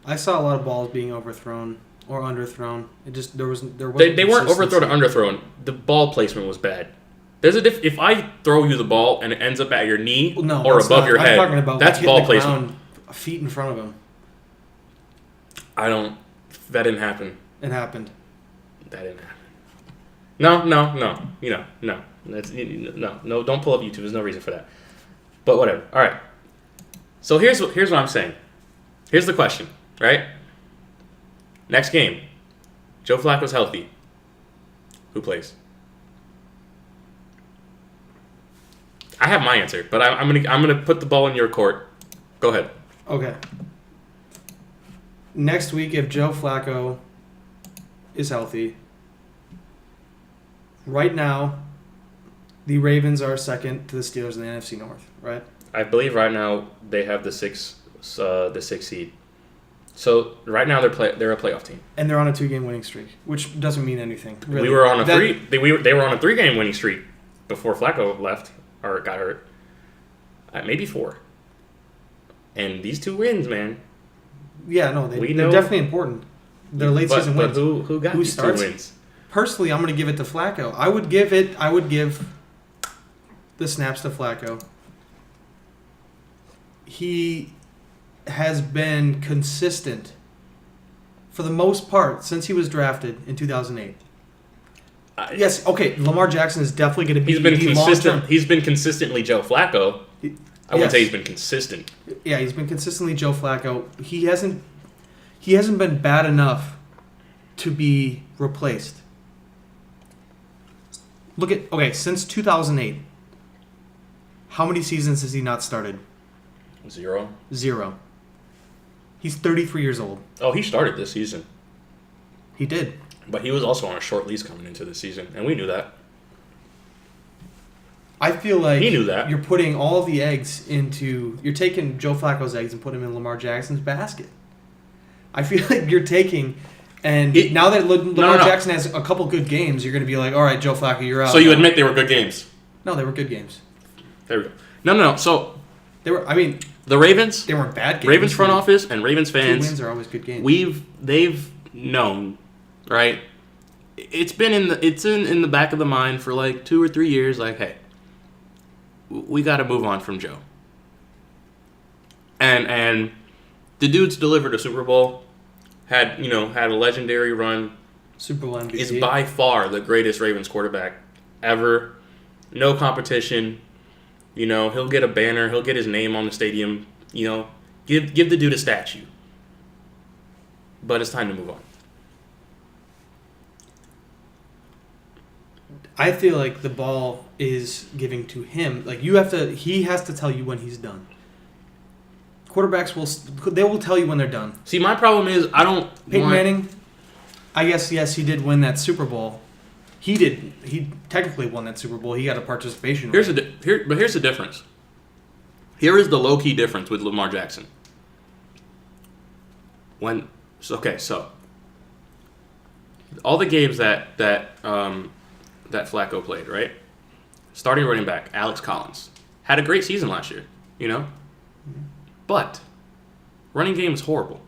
I saw a lot of balls being overthrown or underthrown. It just there wasn't They weren't overthrown or underthrown. The ball placement was bad. There's a if I throw you the ball and it ends up at your knee or above your head, talking about that's ball placement. Feet in front of him. That didn't happen. It happened. That didn't happen. No. No. No. Don't pull up YouTube. There's no reason for that. But whatever. All right. So here's what I'm saying. Here's the question, right? Next game, Joe Flacco's healthy. Who plays? I have my answer, but I'm gonna put the ball in your court. Go ahead. Okay. Next week, if Joe Flacco is healthy, right now, the Ravens are second to the Steelers in the NFC North, right? I believe right now they have the sixth seed. So right now they're a playoff team, and they're on a 2-game winning streak, which doesn't mean anything. Really. We were on a they were on a 3-game winning streak before Flacco left or got hurt. Maybe 4. And these 2 wins, man. Yeah, no, they're definitely important. They're late season wins. But who got these 2 wins? Personally, I'm going to give it to Flacco. I would give the snaps to Flacco. He has been consistent for the most part since he was drafted in 2008. Yes, okay, Lamar Jackson is definitely going to be consistent. He's been consistently Joe Flacco. I wouldn't say he's been consistent. Yeah, he's been consistently Joe Flacco. He hasn't been bad enough to be replaced. Since 2008, how many seasons has he not started? 0. He's 33 years old. Oh, he started this season. He did. But he was also on a short lease coming into the season, and we knew that. I feel like he knew that. You're putting all of the eggs you're taking Joe Flacco's eggs and putting them in Lamar Jackson's basket. I feel like you're taking, now that Lamar Jackson has a couple good games, you're going to be like, all right, Joe Flacco, you're out. So you admit they were good games? No, they were good games. There we go. No. So they were. The Ravens. They weren't bad games. Ravens front office and Ravens fans. 2 wins are always good games. They've known, right? It's been in the back of the mind for like 2 or 3 years. Like, hey, we got to move on from Joe. And the dude's delivered a Super Bowl, had a legendary run. Super Bowl MVP. Is by far the greatest Ravens quarterback ever. No competition. He'll get a banner. He'll get his name on the stadium. Give the dude a statue. But it's time to move on. I feel like the ball is giving to him. Like he has to tell you when he's done. Quarterbacks will tell you when they're done. See, my problem is Peyton Manning, I guess, yes, he did win that Super Bowl. He did. He technically won that Super Bowl. He got a participation rate. But here's the difference. Here is the low-key difference with Lamar Jackson. So all the games that Flacco played, right? Starting running back, Alex Collins, had a great season last year, But running game is horrible.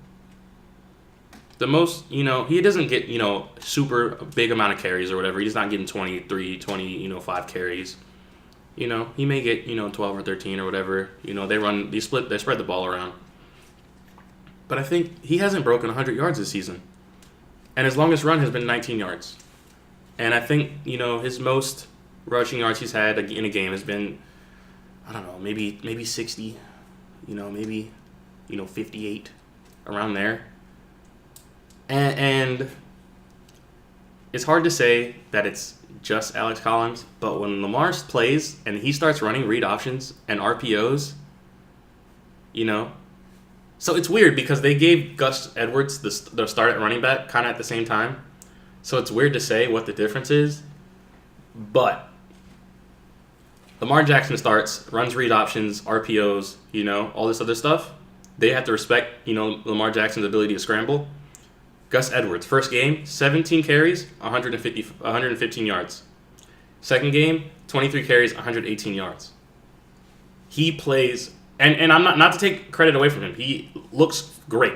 The most, he doesn't get, super big amount of carries or whatever. He's not getting 23, 5 carries. He may get, 12 or 13 or whatever. They spread the ball around. But I think he hasn't broken 100 yards this season. And his longest run has been 19 yards. And I think, his most rushing yards he's had in a game has been, I don't know, maybe 60, maybe 58, around there. And it's hard to say that it's just Alex Collins, but when Lamar plays and he starts running read options and RPOs, so it's weird because they gave Gus Edwards the start at running back kind of at the same time. So it's weird to say what the difference is, but Lamar Jackson starts, runs read options, RPOs, all this other stuff. They have to respect, Lamar Jackson's ability to scramble. Gus Edwards, first game, 17 carries, 115 yards. Second game, 23 carries, 118 yards. He plays, and I'm not to take credit away from him. He looks great.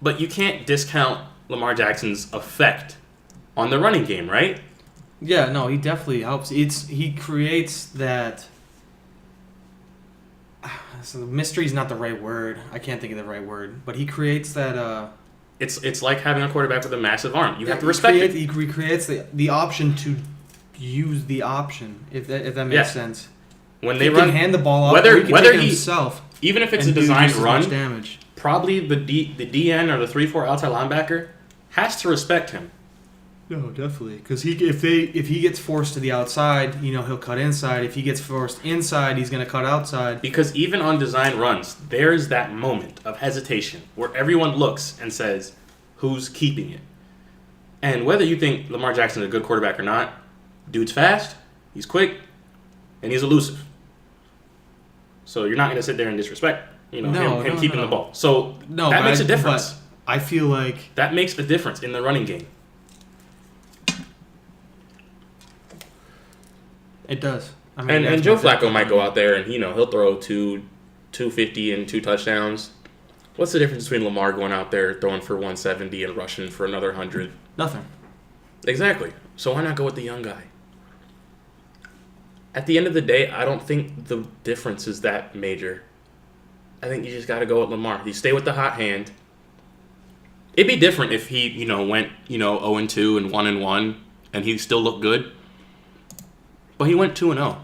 But you can't discount Lamar Jackson's effect on the running game, right? Yeah, no, he definitely helps. He creates that. So mystery's not the right word. I can't think of the right word, but he creates that. It's like having a quarterback with a massive arm. You have to respect it. He recreates the option to use the option. If that makes sense. When he they run, can hand the ball off, whether or he can take it himself, even if it's a designed run, damage. Probably the DN or the 3-4 outside linebacker has to respect him. No, definitely, because if he gets forced to the outside, he'll cut inside. If he gets forced inside, he's going to cut outside. Because even on design runs, there's that moment of hesitation where everyone looks and says, "Who's keeping it?" And whether you think Lamar Jackson is a good quarterback or not, dude's fast, he's quick, and he's elusive. So you're not going to sit there and disrespect him keeping the ball. So that makes a difference. I feel like that makes a difference in the running game. It does. I mean, and Joe Flacco might go out there and he'll throw 250 and 2 touchdowns. What's the difference between Lamar going out there throwing for 170 and rushing for another 100? Nothing. Exactly. So why not go with the young guy? At the end of the day, I don't think the difference is that major. I think you just got to go with Lamar. You stay with the hot hand. It'd be different if he, went, 0-2 and 1-1 and he still looked good. But he went 2-0.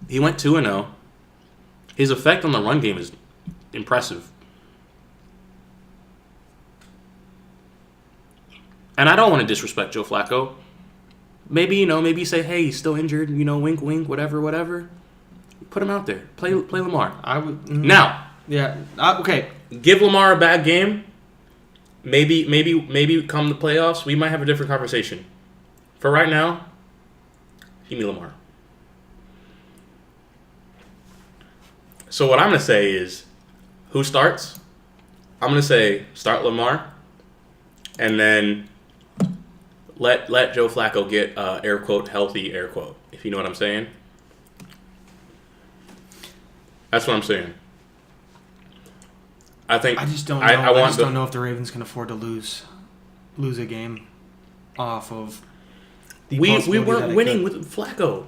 He went 2-0. His effect on the run game is impressive. And I don't want to disrespect Joe Flacco. Maybe say, hey, he's still injured, wink, wink, whatever. Put him out there. Play Lamar. I would. Now. Yeah. Okay. Give Lamar a bad game. Maybe come the playoffs, we might have a different conversation. For right now, give me Lamar. So what I'm going to say is, who starts? I'm going to say start Lamar, and then let Joe Flacco get air quote healthy air quote, if you know what I'm saying. That's what I'm saying. I just don't know. I don't know if the Ravens can afford to lose a game off of. We weren't winning with Flacco.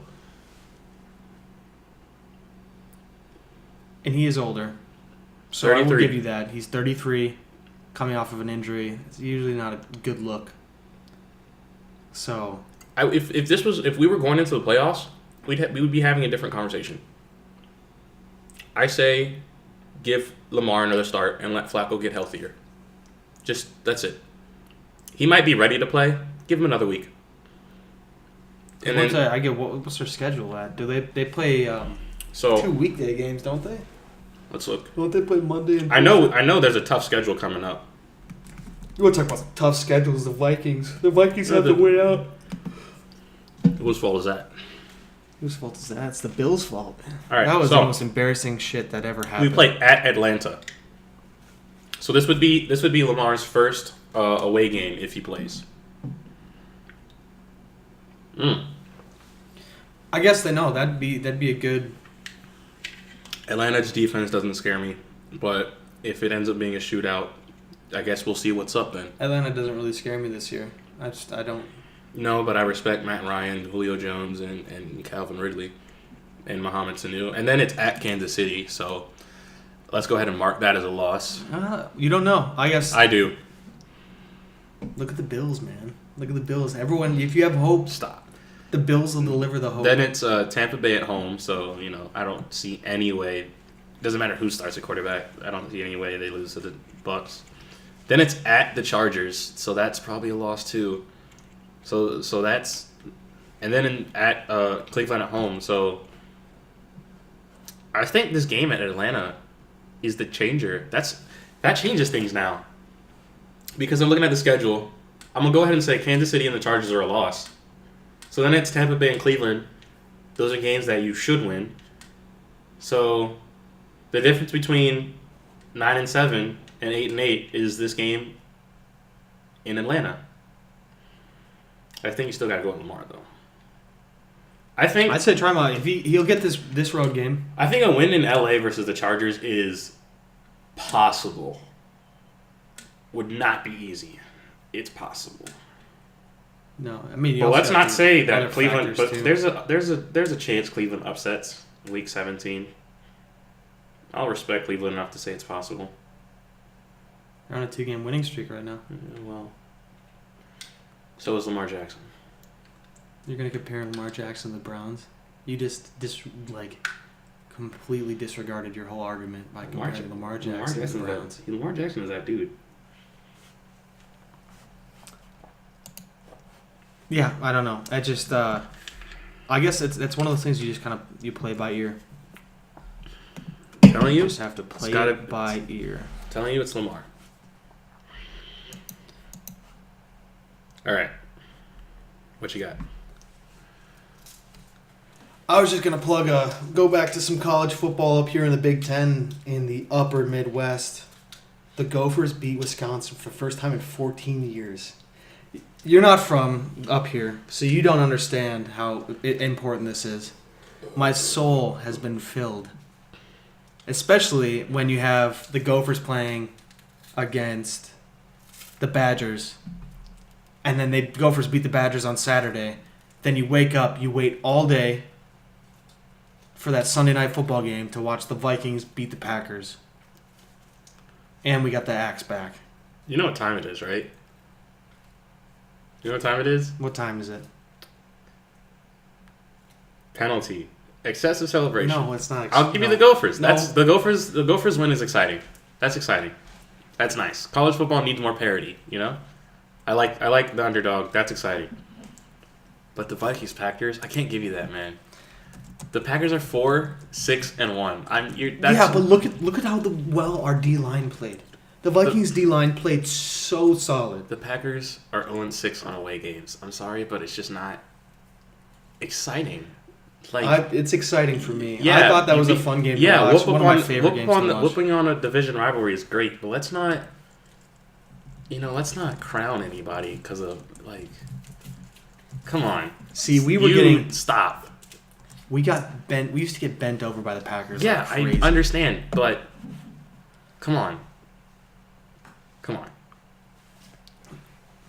And he is older. So 33. I will give you that. He's 33, coming off of an injury. It's usually not a good look. So if we were going into the playoffs, we would be having a different conversation. I say give Lamar another start and let Flacco get healthier. That's it. He might be ready to play. Give him another week. And what's their schedule at? Do they play 2 weekday games, don't they? Let's look. Don't they play Monday and Tuesday? I know there's a tough schedule coming up. You want to talk about tough schedules, the Vikings. The Vikings have to win out. Whose fault is that? Whose fault is that? It's the Bills' fault. All right, that was the most embarrassing shit that ever happened. We play at Atlanta. So this would be Lamar's first away game if he plays. I guess they know that'd be a good. Atlanta's defense doesn't scare me, but if it ends up being a shootout, I guess we'll see what's up then. Atlanta doesn't really scare me this year. I don't. No, but I respect Matt Ryan, Julio Jones, and Calvin Ridley, and Mohamed Sanu. And then it's at Kansas City, so let's go ahead and mark that as a loss. You don't know. I guess. I do. Look at the Bills, man. Look at the Bills. Everyone, if you have hope, stop. The Bills will deliver the hope. Then it's Tampa Bay at home, so, I don't see any way. Doesn't matter who starts at quarterback. I don't see any way they lose to the Bucs. Then it's at the Chargers, so that's probably a loss too. So that's, and then at Cleveland at home. So I think this game at Atlanta is the changer. That changes things now. Because I'm looking at the schedule, I'm gonna go ahead and say Kansas City and the Chargers are a loss. So then it's Tampa Bay and Cleveland. Those are games that you should win. So the difference between 9-7 and 8-8 is this game in Atlanta. I think you still got to go with Lamar, though. I'd say try him out. If he'll get this road game. I think a win in LA versus the Chargers is possible. Would not be easy. It's possible. No, I mean, you But also let's have not to- say other that Cleveland. But factors, too. there's a chance Cleveland upsets Week 17. I'll respect Cleveland enough to say it's possible. They're on a 2-game winning streak right now. Well, so is Lamar Jackson. You're gonna compare Lamar Jackson to the Browns? You just completely disregarded your whole argument by comparing Lamar Jackson to the Browns. Lamar Jackson is that dude. Yeah, I don't know. I just, I guess it's one of those things you just kind of you play by ear. Telling you, just have to play it by ear. Telling you, it's Lamar. All right, what you got? I was just gonna go back to some college football up here in the Big Ten in the Upper Midwest. The Gophers beat Wisconsin for the first time in 14 years. You're not from up here, so you don't understand how important this is. My soul has been filled, especially when you have the Gophers playing against the Badgers, and then the Gophers beat the Badgers on Saturday. Then you wake up, you wait all day for that Sunday night football game to watch the Vikings beat the Packers. And we got the axe back. You know what time it is, right? You know what time it is? What time is it? Penalty. Excessive celebration. No, it's not. I'll give you the Gophers. No. That's the Gophers. The Gophers win is exciting. That's exciting. That's nice. College football needs more parity. You know, I like the underdog. That's exciting. But the Vikings Packers, I can't give you that, man. The Packers are 4-6-1. Yeah, but look at how well our D line played. The Vikings D line played so solid. The Packers are 0-6 on away games. I'm sorry, but it's just not exciting. Like it's exciting for me. Yeah, I thought that was a fun game. Yeah, to watch. One of my favorite games to watch. whooping on a division rivalry is great, but let's not crown anybody because of come on. See, we stop. We got bent. We used to get bent over by the Packers. Yeah, like crazy. I understand, but come on.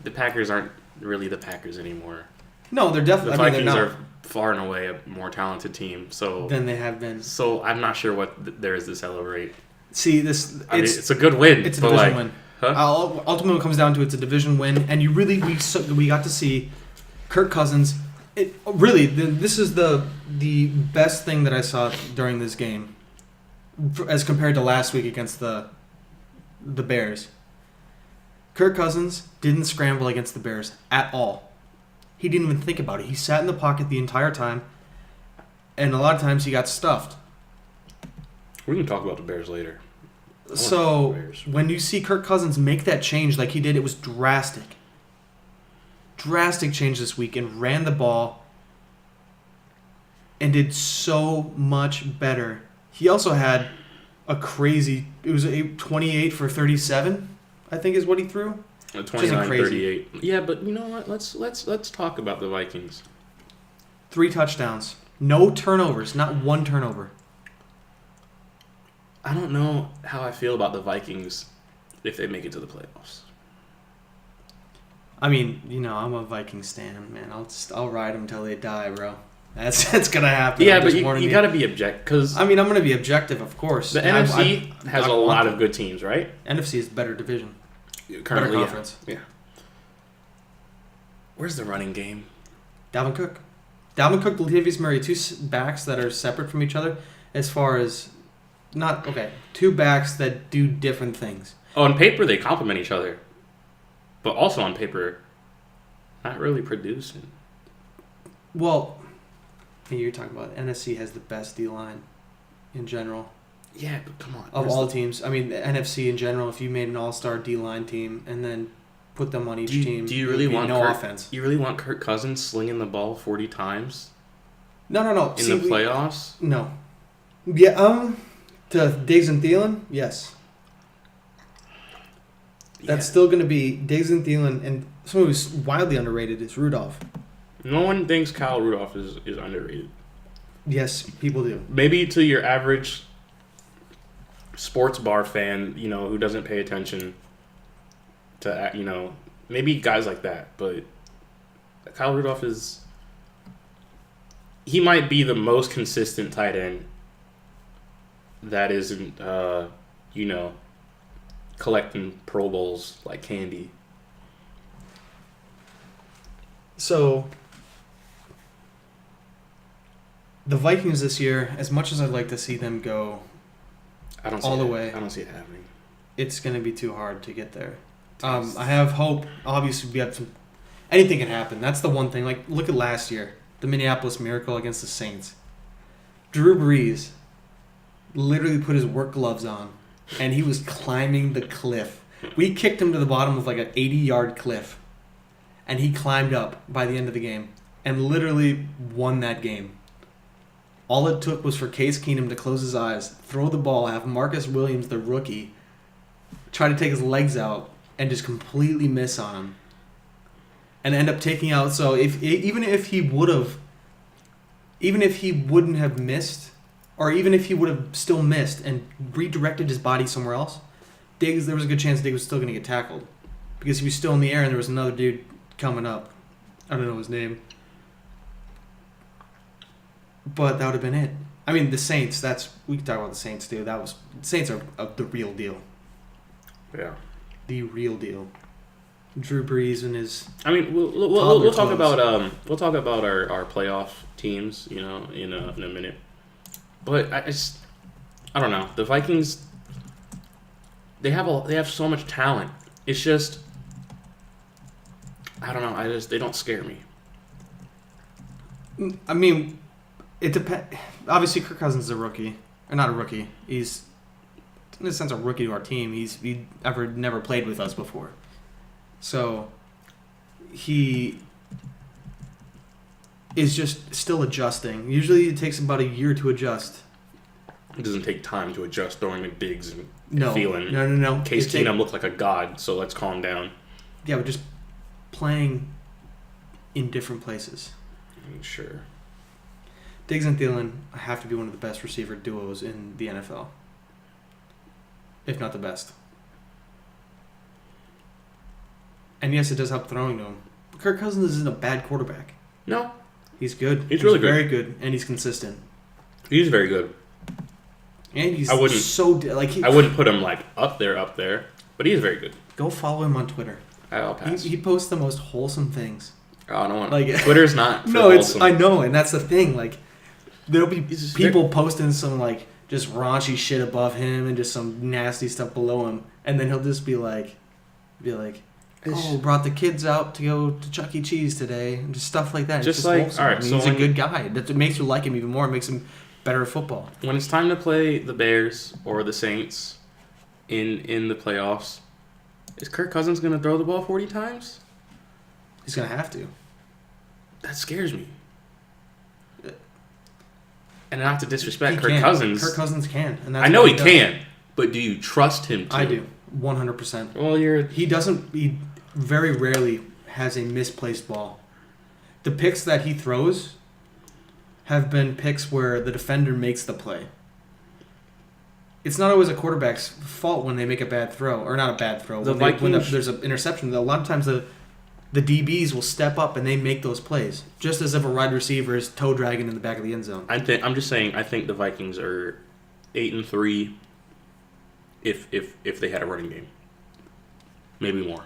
The Packers aren't really the Packers anymore. No, they're definitely. The Vikings they're are far and away a more talented team, so than they have been. So I'm not sure what there is to celebrate. See, it's a good win. It's a division win. Huh? Ultimately, it comes down to it's a division win, and we got to see Kirk Cousins. This is the best thing that I saw during this game, as compared to last week against the Bears. Kirk Cousins didn't scramble against the Bears at all. He didn't even think about it. He sat in the pocket the entire time, and a lot of times he got stuffed. We can talk about the Bears later. So when you see Kirk Cousins make that change like he did, it was drastic. Drastic change this week, and ran the ball and did so much better. He also had a crazy, it was a 28 for 37, I think is what he threw. 29-38. Yeah, but you know what? Let's talk about the Vikings. 3 touchdowns. No turnovers. Not one turnover. I don't know how I feel about the Vikings if they make it to the playoffs. I mean, I'm a Vikings stan, man. I'll ride them until they die, bro. That's gonna happen. Yeah, but you gotta be objective, because I'm gonna be objective, of course. The NFC has a lot of good teams, right? NFC is the better division. Currently, better conference. Yeah. Where's the running game? Dalvin Cook, Latavius Murray, 2 backs that are separate from each other as far as 2 backs that do different things. Oh, on paper they complement each other, but also on paper, not really producing. Well, you're talking about NFC has the best D line in general. Yeah, but come on. Of all teams. I mean, the NFC in general, if you made an all-star D-line team and then put them on each team, do you really want offense. You really want Kirk Cousins slinging the ball 40 times? No. In the playoffs? No. Yeah, to Diggs and Thielen, yes. That's still going to be Diggs and Thielen, and someone who's wildly underrated is Rudolph. No one thinks Kyle Rudolph is underrated. Yes, people do. Maybe to your average sports bar fan, who doesn't pay attention to, maybe guys like that. But Kyle Rudolph he might be the most consistent tight end that isn't, collecting Pro Bowls like candy. So, the Vikings this year, as much as I'd like to see them go all the way, I don't see it happening. It's going to be too hard to get there. I have hope. Obviously, we have anything can happen. That's the one thing. Like, look at last year, the Minneapolis Miracle against the Saints. Drew Brees literally put his work gloves on, and he was climbing the cliff. We kicked him to the bottom of like an 80-yard cliff, and he climbed up by the end of the game and literally won that game. All it took was for Case Keenum to close his eyes, throw the ball, have Marcus Williams, the rookie, try to take his legs out and just completely miss on him, and end up taking out. So even if he wouldn't have missed, or even if he would have still missed and redirected his body somewhere else, there was a good chance Diggs was still going to get tackled because he was still in the air and there was another dude coming up. I don't know his name. But that would have been it. I mean, the Saints, we can talk about the Saints too. Saints are the real deal. Yeah. The real deal. Drew Brees and his we'll talk about our playoff teams, in a minute. But I don't know. The Vikings, they have so much talent. It's just, I don't know. They don't scare me. I mean, it depends. Obviously, Kirk Cousins is a rookie, or not a rookie. He's in a sense a rookie to our team. He never played with us before, so he is just still adjusting. Usually, it takes about a year to adjust. It doesn't take time to adjust throwing McDiggs and No. Case Keenum looked like a god, so let's calm down. Yeah, but just playing in different places. Sure. Diggs and Thielen have to be one of the best receiver duos in the NFL, if not the best. And yes, it does help throwing to him. Kirk Cousins isn't a bad quarterback. No. He's good. He's really good. Very good, and he's consistent. He's very good. And he's I wouldn't put him up there, but he's very good. Go follow him on Twitter. I'll pass. He posts the most wholesome things. Oh, no, Twitter's not. No, wholesome. I know, and that's the thing. Like, there'll be people posting some just raunchy shit above him and just some nasty stuff below him, and then he'll just be like, "Oh, brought the kids out to go to Chuck E. Cheese today," and just stuff like that. It's just all right. He's a good guy. It makes you like him even more. It makes him better at football. When it's time to play the Bears or the Saints in the playoffs, is Kirk Cousins going to throw the ball 40 times? He's going to have to. That scares me. And not to disrespect Kirk Cousins. Kirk Cousins can. And that's I know he can, but do you trust him to? I do. 100%. Well, he very rarely has a misplaced ball. The picks that he throws have been picks where the defender makes the play. It's not always a quarterback's fault when they make a bad throw, or not a bad throw. When there's an interception, a lot of times the DBs will step up and they make those plays, just as if a wide receiver is toe dragging in the back of the end zone. I'm just saying. I think the Vikings are 8-3 if they had a running game, maybe more.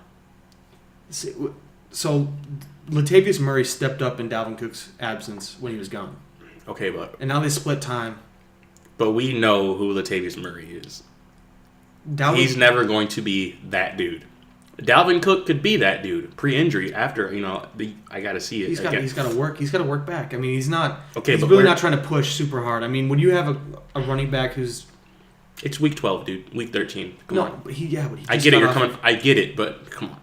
So Latavius Murray stepped up in Dalvin Cook's absence when he was gone. Okay, and now they split time. But we know who Latavius Murray is. He's never going to be that dude. Dalvin Cook could be that dude pre-injury. After I got to see it. He's got to work. He's got to work back. I mean, he's not. Okay, he's really not trying to push super hard. I mean, when you have a running back who's. It's week 12, dude. Week 13. Come on. But he just I get it. You're coming. I get it, but come on.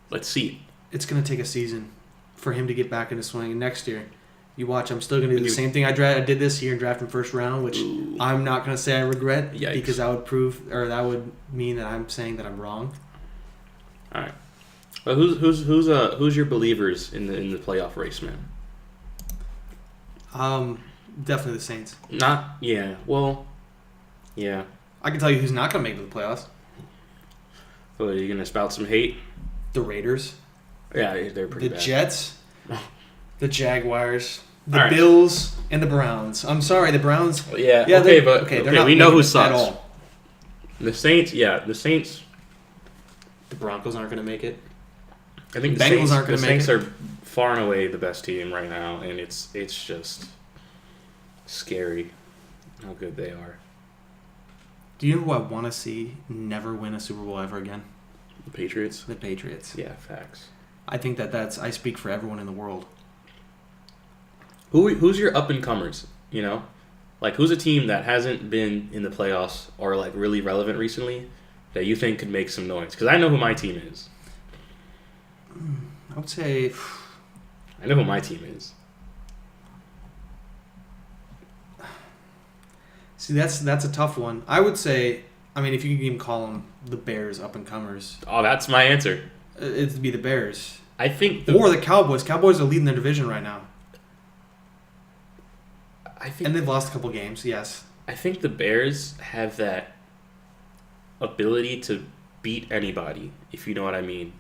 Let's see it. It's going to take a season for him to get back into swing. And next year, you watch. I'm still going to do the same thing I did this year and draft him first round, which I'm not going to say I regret. Yikes. Because that would mean that I'm saying that I'm wrong. All right. Well, who's your believers in the playoff race, man? Definitely the Saints. Well, Yeah. I can tell you who's not going to make it to the playoffs. So are you going to spout some hate? The Raiders. Yeah, they're pretty The bad. Jets. The Jaguars. The All right. Bills. And the Browns. I'm sorry, the Browns. Yeah, okay, they're not we know who making it sucks. at all. The Saints, the Saints. The Broncos aren't going to make it. I think The Bengals aren't the gonna make Saints it. are far and away the best team right now, and it's just scary how good they are. Do you know who I want to see never win a Super Bowl ever again? The Patriots? The Patriots. Yeah, facts. I think that's... I speak for everyone in the world. Who's your up-and-comers, you know? Like, who's a team that hasn't been in the playoffs or, like, really relevant recently that you think could make some noise? Because I know who my team is. I would say... I know who my team is. See, that's a tough one. I would say... I mean, if you can even call them the Bears up-and-comers, Oh, that's my answer. it'd be the Bears. I think Or the Cowboys. Cowboys are leading their division right now. And they've lost a couple games, yes. I think the Bears have that ability to beat anybody, if you know what I mean.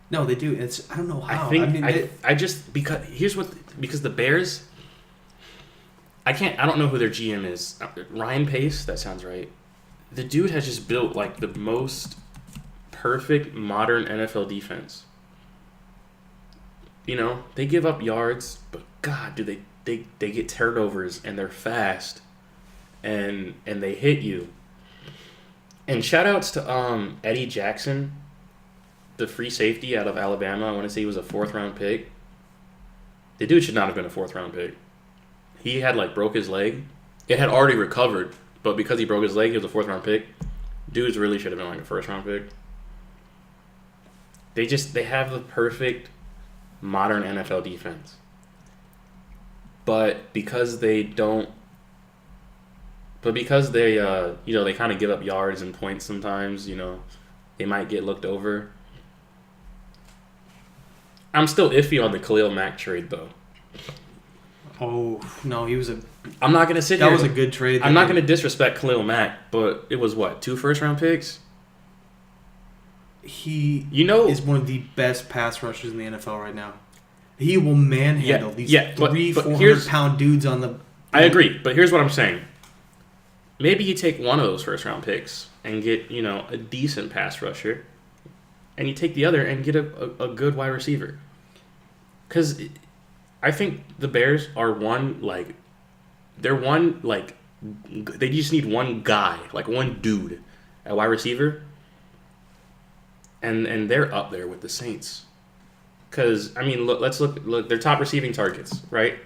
No, they do. I don't know how. Because the Bears, I don't know who their GM is. Ryan Pace, that sounds right. The dude has just built like the most perfect modern NFL defense. You know, they give up yards, but God, do they get turnovers, and they're fast, and they hit you. And shout outs to Eddie Jackson, the free safety out of Alabama. I want to say he was a 4th round pick. The dude should not have been a 4th round pick. He had broke his leg. It had already recovered, but because he broke his leg, he was a 4th round pick. Dudes really should have been a 1st round pick. They have the perfect modern NFL defense. But because they they kind of give up yards and points sometimes, they might get looked over. I'm still iffy on the Khalil Mack trade, though. Oh, no, I'm not going to sit here. That was a good trade. I'm not going to disrespect Khalil Mack, but it was 2 first-round picks? He is one of the best pass rushers in the NFL right now. He will manhandle these 400-pound dudes on the... I agree, but here's what I'm saying. Maybe you take one of those first-round picks and get, a decent pass rusher, and you take the other and get a good wide receiver. Because I think the Bears are they just need one guy, one dude at wide receiver, and they're up there with the Saints. Because, let's look, their top receiving targets, right?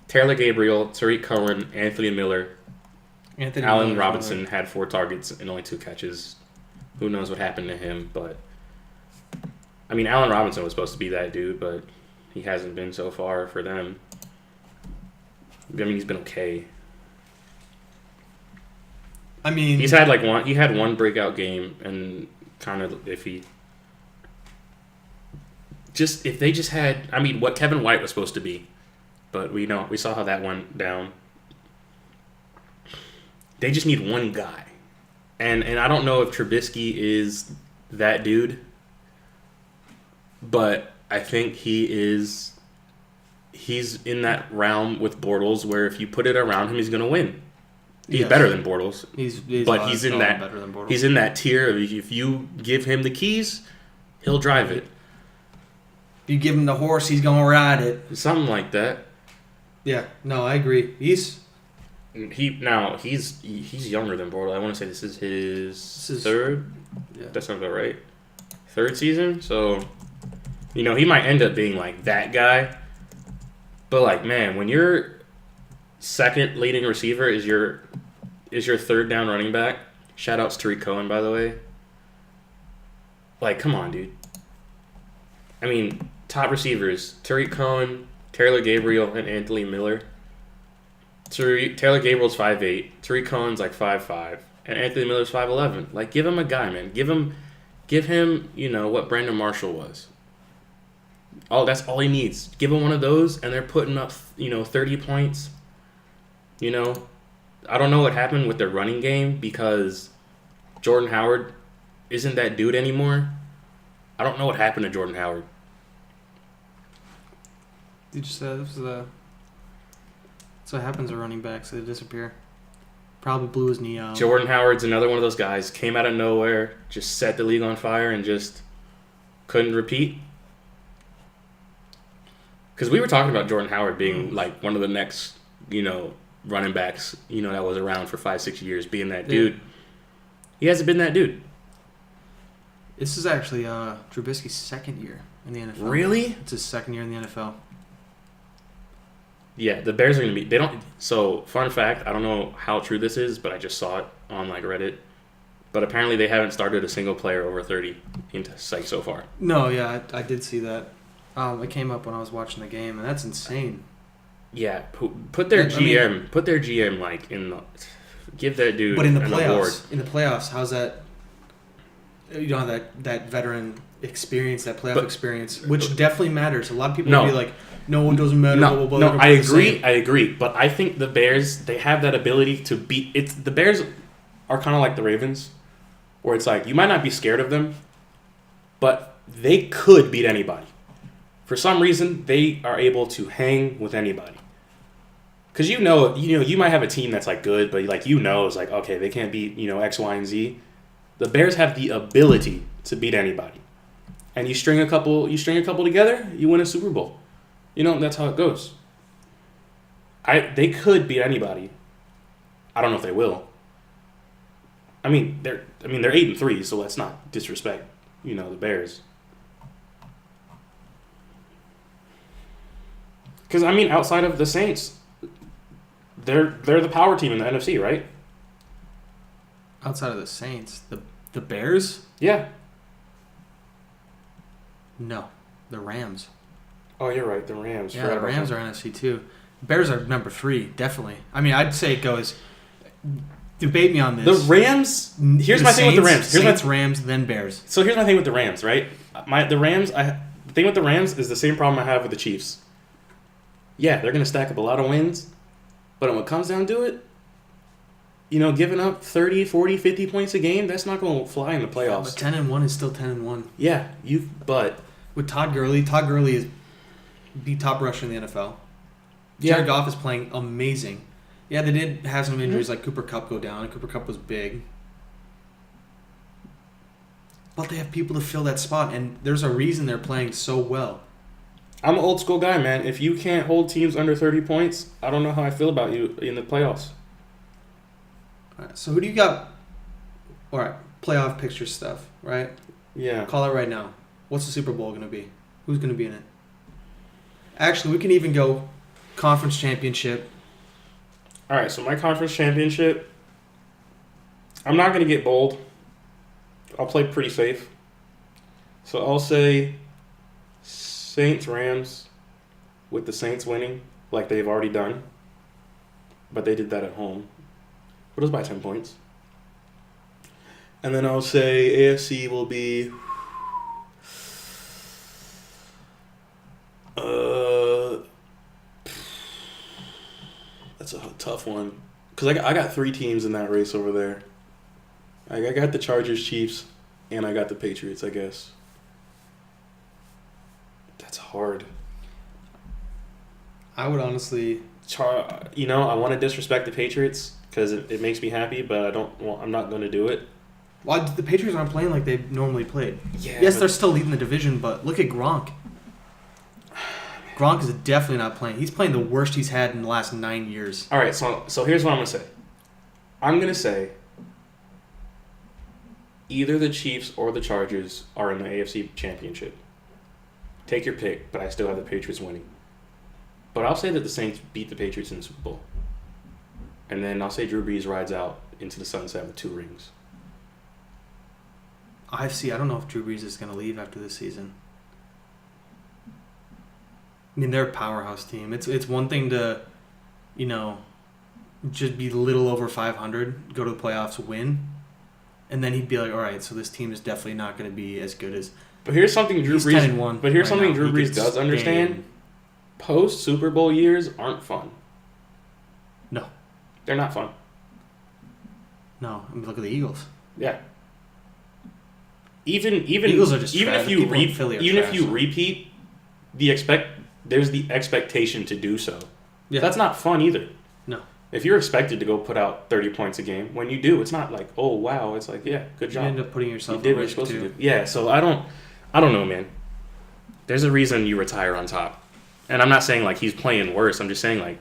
Taylor Gabriel, Tariq Cohen, Anthony Miller, Allen Robinson had 4 targets and only 2 catches. Who knows what happened to him, but... Allen Robinson was supposed to be that dude, but he hasn't been so far for them. He's been okay. He's had he had one breakout game and kind of iffy. If they just had, what Kevin White was supposed to be, but we saw how that went down. They just need one guy, and I don't know if Trubisky is that dude, but I think he's in that realm with Bortles where if you put it around him, he's gonna win. He's better than Bortles. He's in that tier of if you give him the keys, he'll drive it. You give him the horse, he's gonna ride it. Something like that. Yeah, no, I agree. He's younger than Bortles. I want to say this is his third. Yeah. That sounds about right. 3rd season. So, he might end up being that guy. But man, when your second leading receiver is your 3rd down running back. Shout outs to Tariq Cohen, by the way. Come on, dude. Top receivers, Tariq Cohen, Taylor Gabriel, and Anthony Miller. Taylor Gabriel's 5'8", Tariq Cohen's 5'5", and Anthony Miller's 5'11". Give him a guy, man. Give him, what Brandon Marshall was. Oh, that's all he needs. Give him one of those, and they're putting up, 30 points. I don't know what happened with their running game because Jordan Howard isn't that dude anymore. I don't know what happened to Jordan Howard. You just said this is that's what happens to running backs. They disappear. Probably blew his knee out. Jordan Howard's another one of those guys. Came out of nowhere, just set the league on fire, and just couldn't repeat. Because we were talking about Jordan Howard being like one of the next, running backs, that was around for 5-6 years, being that dude. He hasn't been that dude. This is actually Trubisky's second year in the NFL. Really? It's his second year in the NFL. Yeah, the Bears are going to be... They don't... So, fun fact, I don't know how true this is, but I just saw it on, Reddit. But apparently they haven't started a single player over 30 into psych so far. No, yeah, I did see that. It came up when I was watching the game, and that's insane. Yeah, put their GM, in the... Give that dude but in the an playoffs, award. In the playoffs, how's that... You don't have that veteran experience, that playoff experience, which definitely matters. A lot of people will be like, no, it doesn't matter. No, blah, blah, blah, I agree. But I think the Bears, they have that ability to beat... The Bears are kind of like the Ravens, where it's like, you might not be scared of them, but they could beat anybody. For some reason, they are able to hang with anybody. Because you might have a team that's good, but it's like, okay, they can't beat, X, Y, and Z. The Bears have the ability to beat anybody. And you string a couple together, you win a Super Bowl. That's how it goes. They could beat anybody. I don't know if they will. They're 8-3, so let's not disrespect, the Bears. Because outside of the Saints, they're the power team in the NFC, right? Outside of the Saints, the Bears? Yeah. No, the Rams. Oh, you're right. The Rams. Yeah, the Rams are NFC too. Bears are number 3, definitely. I'd say it goes. Debate me on this. The Rams. Here's my thing with the Rams. Saints, Rams, then Bears. So here's my thing with the Rams, right? The thing with the Rams is the same problem I have with the Chiefs. Yeah, they're gonna stack up a lot of wins, but when it comes down to it, giving up 30, 40, 50 points a game, that's not going to fly in the playoffs. Yeah, but 10-1 is still 10-1. Yeah, but with Todd Gurley is the top rusher in the NFL. Yeah. Jared Goff is playing amazing. Yeah, they did have some injuries like Cooper Kupp go down, and Cooper Kupp was big. But they have people to fill that spot, and there's a reason they're playing so well. I'm an old school guy, man. If you can't hold teams under 30 points, I don't know how I feel about you in the playoffs. All right, so who do you got? All right, playoff picture stuff, right? Yeah. Call it right now. What's the Super Bowl going to be? Who's going to be in it? Actually, we can even go conference championship. All right, so my conference championship, I'm not going to get bold. I'll play pretty safe. So I'll say Saints-Rams with the Saints winning like they've already done. But they did that at home. But it was by 10 points. And then I'll say AFC will be... That's a tough one. Because I got 3 teams in that race over there. I got the Chargers, Chiefs, and I got the Patriots, I guess. That's hard. I would honestly... I want to disrespect the Patriots because it makes me happy, but I'm not going to do it. Well, the Patriots aren't playing like they've normally played. Yeah, yes, they're still leading the division, but look at Gronk. Gronk is definitely not playing. He's playing the worst he's had in the last 9 years. All right, so here's what I'm going to say. I'm going to say either the Chiefs or the Chargers are in the AFC Championship. Take your pick, but I still have the Patriots winning. But I'll say that the Saints beat the Patriots in the Super Bowl. And then I'll say Drew Brees rides out into the sunset with 2 rings. I don't know if Drew Brees is going to leave after this season. They're a powerhouse team. It's one thing to, just be a little over 500, go to the playoffs, win, and then he'd be like, all right, so this team is definitely not going to be as good as. But here's something Drew Brees. 10-1 But here's right something now. Drew Brees does understand. Post Super Bowl years aren't fun. No, they're not fun. No, I mean, look at the Eagles. Yeah. Even Eagles are just even trash. if you People in Philly are even if trash. you repeat, there's the expectation to do so. Yeah. That's not fun either. No. If you're expected to go put out 30 points a game, when you do, it's not like, oh wow, it's like, yeah, good job. You end up putting yourself You did at what you're risk supposed too. to do. Yeah, so I don't know, man. There's a reason you retire on top. And I'm not saying like he's playing worse. I'm just saying like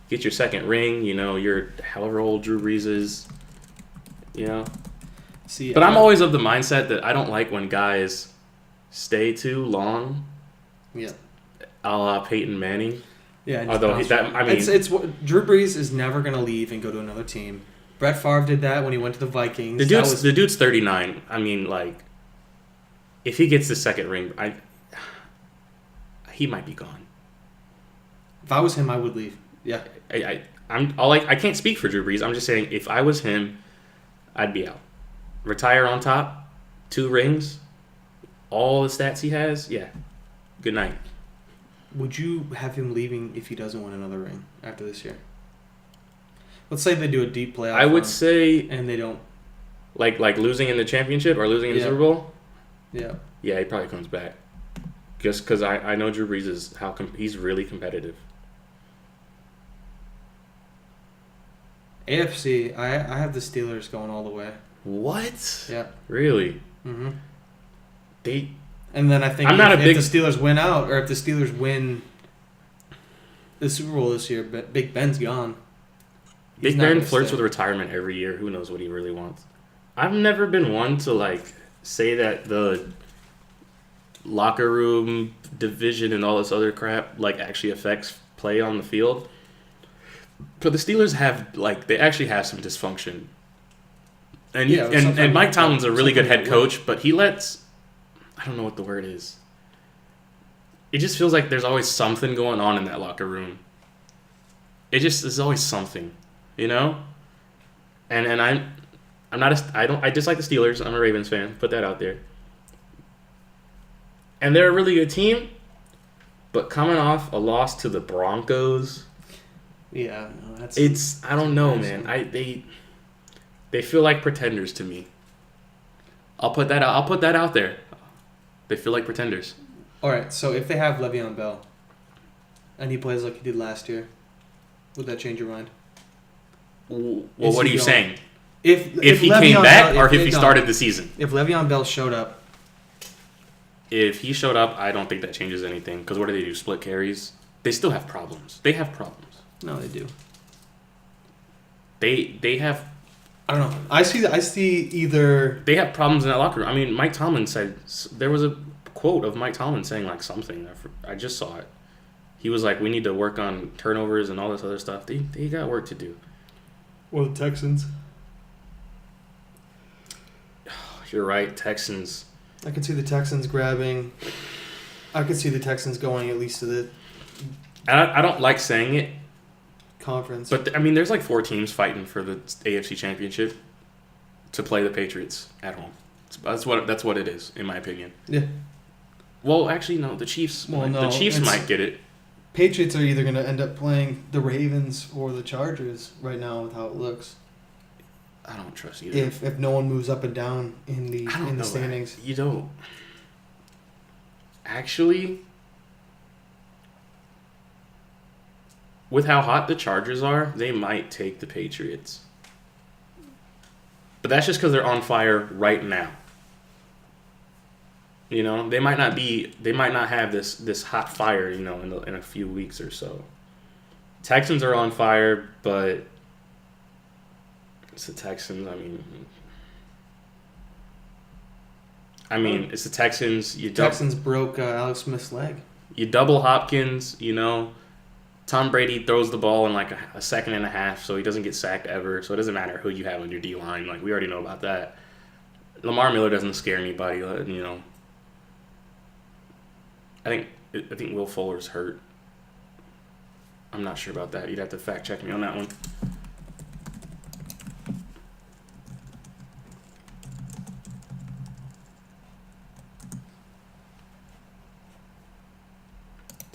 get your second ring, you're however old Drew Brees is, See, But I'm always of the mindset that I don't like when guys stay too long. Yeah. A la Peyton Manning. Yeah. Although it's Drew Brees is never going to leave and go to another team. Brett Favre did that when he went to the Vikings. The dude's 39. I mean, like, if he gets the second ring, he might be gone. If I was him, I would leave. Yeah. I can't speak for Drew Brees. I'm just saying, if I was him, I'd be out. Retire on top, 2 rings, all the stats he has. Yeah. Good night. Would you have him leaving if he doesn't win another ring after this year? Let's say they do a deep playoff. I would say, and they don't, like losing in the championship or losing in the Super Bowl. Yeah. Yeah, he probably comes back. Just because I know Drew Brees is he's really competitive. AFC, I have the Steelers going all the way. What? Yeah. Really? Mm-hmm. They. And then I think if the Steelers win out, or if the Steelers win the Super Bowl this year, but Big Ben's gone. Big Ben flirts with retirement every year. Who knows what he really wants? I've never been one to like say that the locker room division and all this other crap like actually affects play on the field. But the Steelers they actually have some dysfunction. And and Mike Tomlin's a really good head coach, but he lets, I don't know what the word is. It just feels like there's always something going on in that locker room. There's always something, And I dislike the Steelers. I'm a Ravens fan. Put that out there. And they're a really good team, but coming off a loss to the Broncos. Yeah, no, that's. I don't know, man. They feel like pretenders to me. I'll put that out there. They feel like pretenders. All right, so if they have Le'Veon Bell, and he plays like he did last year, would that change your mind? Well, what are you saying? If he came back, or if he started the season? If Le'Veon Bell showed up. If he showed up, I don't think that changes anything. Because what do they do? Split carries? They still have problems. They have problems. No, they do. They have. I don't know. I see either. They have problems in that locker room. I mean, Mike Tomlin said there was a quote of Mike Tomlin saying like something. I just saw it. He was like, "We need to work on turnovers and all this other stuff." They got work to do. Or the Texans. You're right, Texans. I could see the Texans grabbing. I could see the Texans going at least to the. I don't like saying it. Conference. But I mean, there's like 4 teams fighting for the AFC Championship to play the Patriots at home. That's what it is, in my opinion. Yeah. Well, actually, no. The Chiefs. The Chiefs might get it. Patriots are either going to end up playing the Ravens or the Chargers right now with how it looks. I don't trust either. If no one moves up and down in the standings. You don't. Actually, with how hot the Chargers are, they might take the Patriots. But that's just because they're on fire right now. They might not have this hot fire, in a few weeks or so. Texans are on fire, but it's the Texans. I mean, it's the Texans. Texans broke Alex Smith's leg. You double Hopkins, Tom Brady throws the ball in like a second and a half, so he doesn't get sacked ever. So it doesn't matter who you have on your D-line. Like, we already know about that. Lamar Miller doesn't scare anybody, I think Will Fuller's hurt. I'm not sure about that. You'd have to fact check me on that one.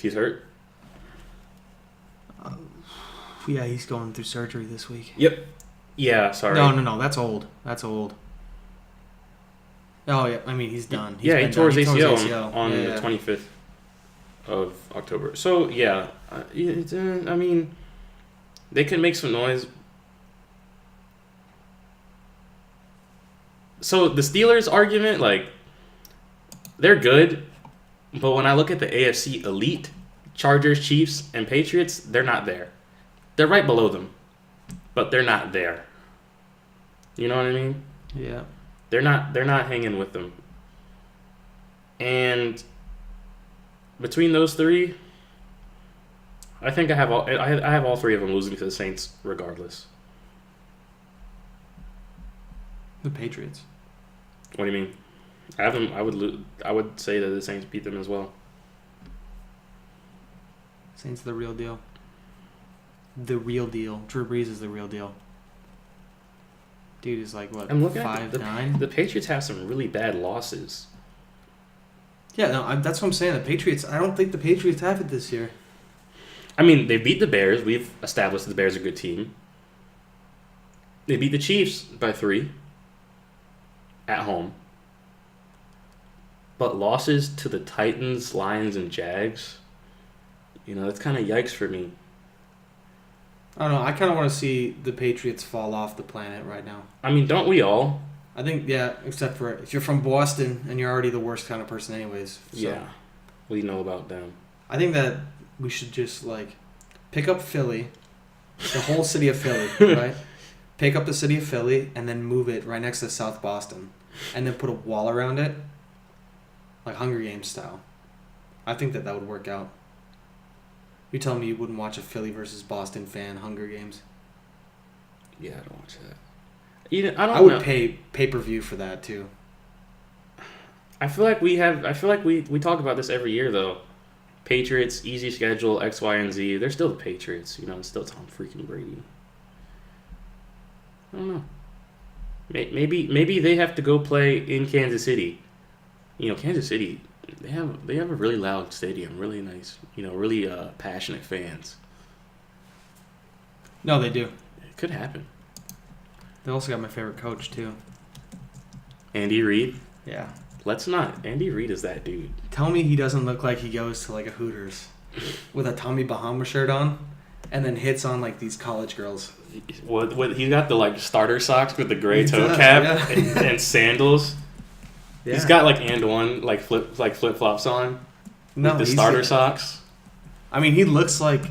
He's hurt? Yeah, he's going through surgery this week. Yep. Yeah, sorry. No. That's old. That's old. Oh yeah, I mean he's done. Yeah, he tore his ACL, ACL. on Yeah. the 25th of October. So yeah, I mean, they can make some noise. So the Steelers argument, like, they're good, but when I look at the AFC elite, Chargers, Chiefs, and Patriots, they're not there. They're right below them, but they're not there. You know what I mean? Yeah. They're not hanging with them. And between those three, I think I have all three of them losing to the Saints regardless. The Patriots. What do you mean? I have them. I would say that the Saints beat them as well. Saints are the real deal. The real deal. Drew Brees is the real deal. Dude is like what? I'm looking 5'9". The Patriots have some really bad losses. Yeah, no, that's what I'm saying. The Patriots. I don't think the Patriots have it this year. I mean, they beat the Bears. We've established that the Bears are a good team. They beat the Chiefs by 3 at home. But losses to the Titans, Lions, and Jags, that's kind of yikes for me. I don't know. I kind of want to see the Patriots fall off the planet right now. I mean, don't we all? I think, yeah, except for if you're from Boston and you're already the worst kind of person anyways. So Yeah. What do you know about them? I think that we should just, pick up Philly, the whole city of Philly, right? Pick up the city of Philly and then move it right next to South Boston. And then put a wall around it, like Hunger Games style. I think that would work out. You telling me you wouldn't watch a Philly versus Boston fan Hunger Games? Yeah, I don't watch that. I would know. pay pay-per-view for that too. I feel like we talk about this every year though. Patriots, easy schedule, X, Y, and Z. They're still the Patriots, it's still Tom freaking Brady. I don't know. Maybe they have to go play in Kansas City. Kansas City, they have a really loud stadium, really nice, really passionate fans. No, they do. It could happen. They also got my favorite coach too. Andy Reid. Yeah. Let's not. Andy Reid is that dude. Tell me he doesn't look like he goes to a Hooters with a Tommy Bahama shirt on and then hits on these college girls. What he got the starter socks with the gray He toe does, cap yeah. and sandals. Yeah. He's got and one flip flops on. No, with the he's starter socks. I mean, he looks like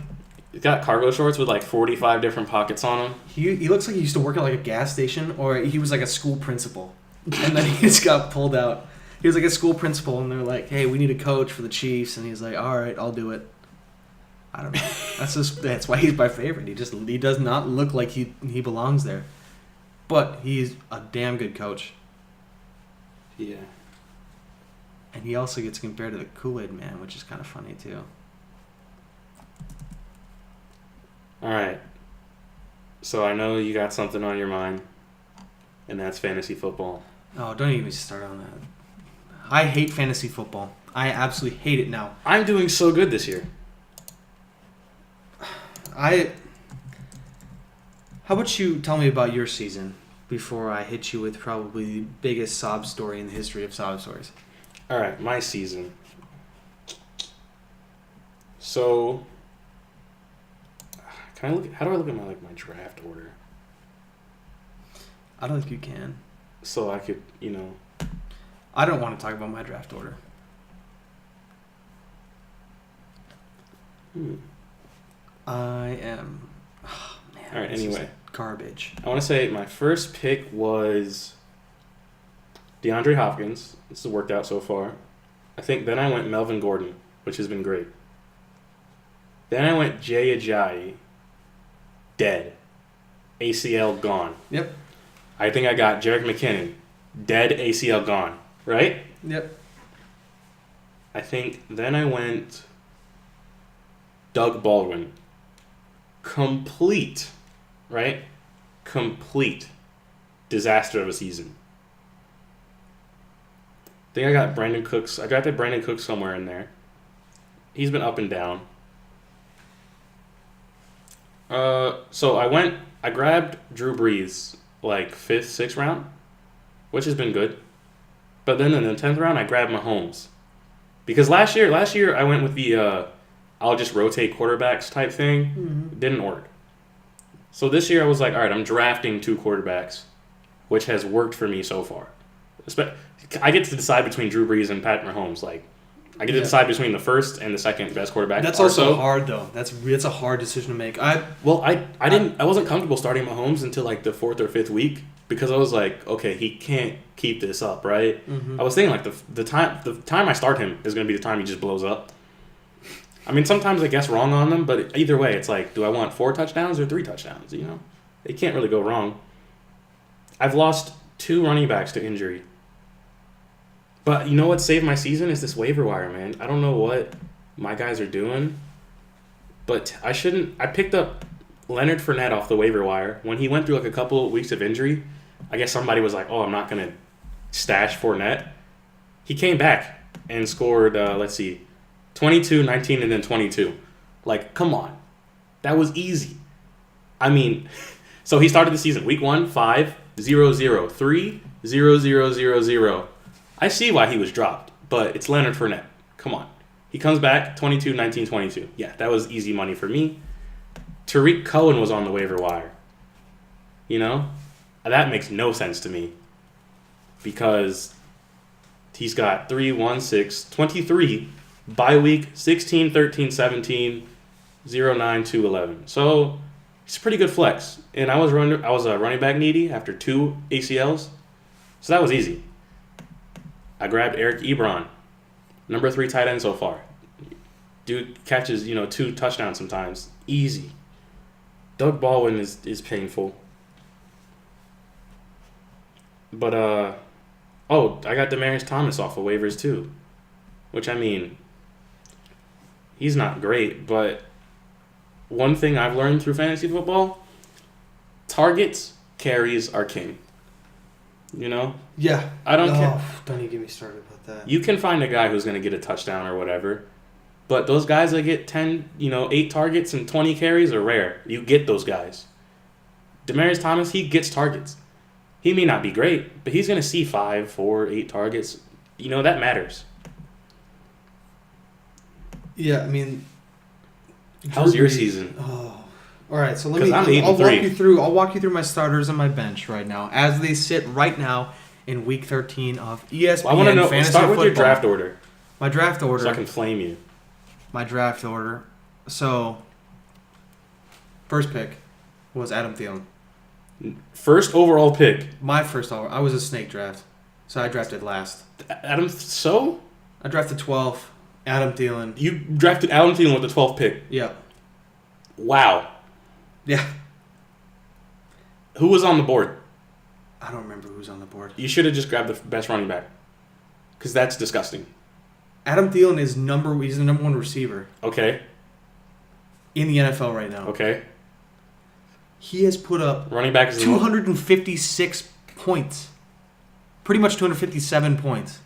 He's got cargo shorts with 45 different pockets on them. he looks like he used to work at a gas station or he was a school principal, and then he just got pulled out. He was a school principal, and they're like, "Hey, we need a coach for the Chiefs," and he's like, "All right, I'll do it." I don't know. That's why he's my favorite. He does not look like he belongs there, but he's a damn good coach. Yeah. And he also gets compared to the Kool-Aid Man, which is kind of funny too. All right. So I know you got something on your mind, and that's fantasy football. Oh, don't even start on that. I hate fantasy football. I absolutely hate it now. I'm doing so good this year. How about you tell me about your season before I hit you with probably the biggest sob story in the history of sob stories? All right, my season. So, how do I look at my draft order? I don't think you can. So I could, I don't want to talk about my draft order. I am. Oh, man. All right, this is anyway. Garbage. I want to say my first pick was DeAndre Hopkins. This has worked out so far. I think then I went Melvin Gordon, which has been great. Then I went Jay Ajayi. Dead. ACL gone. Yep. I think I got Jerick McKinnon. Dead, ACL gone. Right? Yep. I think then I went Doug Baldwin. Complete. Right? Complete disaster of a season. I think I got Brandon Cooks. I drafted Brandon Cooks somewhere in there. He's been up and down. So I went I grabbed Drew Brees like 5th, 6th round, which has been good. But then in the 10th round, I grabbed Mahomes. Because last year I went with the I'll just rotate quarterbacks type thing. Mm-hmm. Didn't work. So this year I was like, all right, I'm drafting 2 quarterbacks, which has worked for me so far. I get to decide between Drew Brees and Pat Mahomes. Like, I get to decide between the first and the second best quarterback. That's also hard though. That's a hard decision to make. I wasn't comfortable starting Mahomes until like the 4th or 5th week because I was like, okay, he can't keep this up, right? Mm-hmm. I was thinking like the time I start him is going to be the time he just blows up. I mean, sometimes I guess wrong on them, but either way, it's like, do I want 4 touchdowns or 3 touchdowns? You know, it can't really go wrong. I've lost 2 running backs to injury. But you know what saved my season is this waiver wire, man. I don't know what my guys are doing, but I picked up Leonard Fournette off the waiver wire. When he went through like a couple of weeks of injury, I guess somebody was like, oh, I'm not going to stash Fournette. He came back and scored, 22, 19, and then 22. Like, come on. That was easy. I mean, so he started the season week 1, 5, 0, 0, 3, 0, 0, 0, 0. I see why he was dropped, but it's Leonard Fournette. Come on. He comes back, 22, 19, 22. Yeah, that was easy money for me. Tariq Cohen was on the waiver wire. You know? That makes no sense to me because he's got 3, 1, 6, 23, bye week, 16, 13, 17, 0, 9, 2, 11. So it's a pretty good flex. And I was running back needy after 2 ACLs, so that was easy. I grabbed Eric Ebron, number 3 tight end so far. Dude catches, 2 touchdowns sometimes. Easy. Doug Baldwin is painful. But, I got Demaryius Thomas off of waivers too. Which, I mean, he's not great, but one thing I've learned through fantasy football, targets, carries are king. You know? Yeah. I don't care. Don't even get me started about that. You can find a guy who's going to get a touchdown or whatever, but those guys that get 8 targets and 20 carries are rare. You get those guys. Demaryius Thomas, he gets targets. He may not be great, but he's going to see 5, 4, 8 targets. That matters. Yeah, I mean... How's your season? Oh... All right, so I'll walk you through my starters and my bench right now as they sit right now in week 13 of ESPN. I want to know. Fantasy Start with football. your draft order. My draft order. So I can flame you. My draft order. So, first pick was Adam Thielen. First overall pick. My first overall. I was a snake draft, so I drafted last. Adam. So I drafted 12. Adam Thielen. You drafted Adam Thielen with the 12th pick. Yeah. Wow. Yeah. Who was on the board? I don't remember who's on the board. You should have just grabbed the best running back. Because that's disgusting. Adam Thielen is he's the number 1 receiver. Okay. In the NFL right now. Okay. He has put up running back is 256 points. Pretty much 257 points.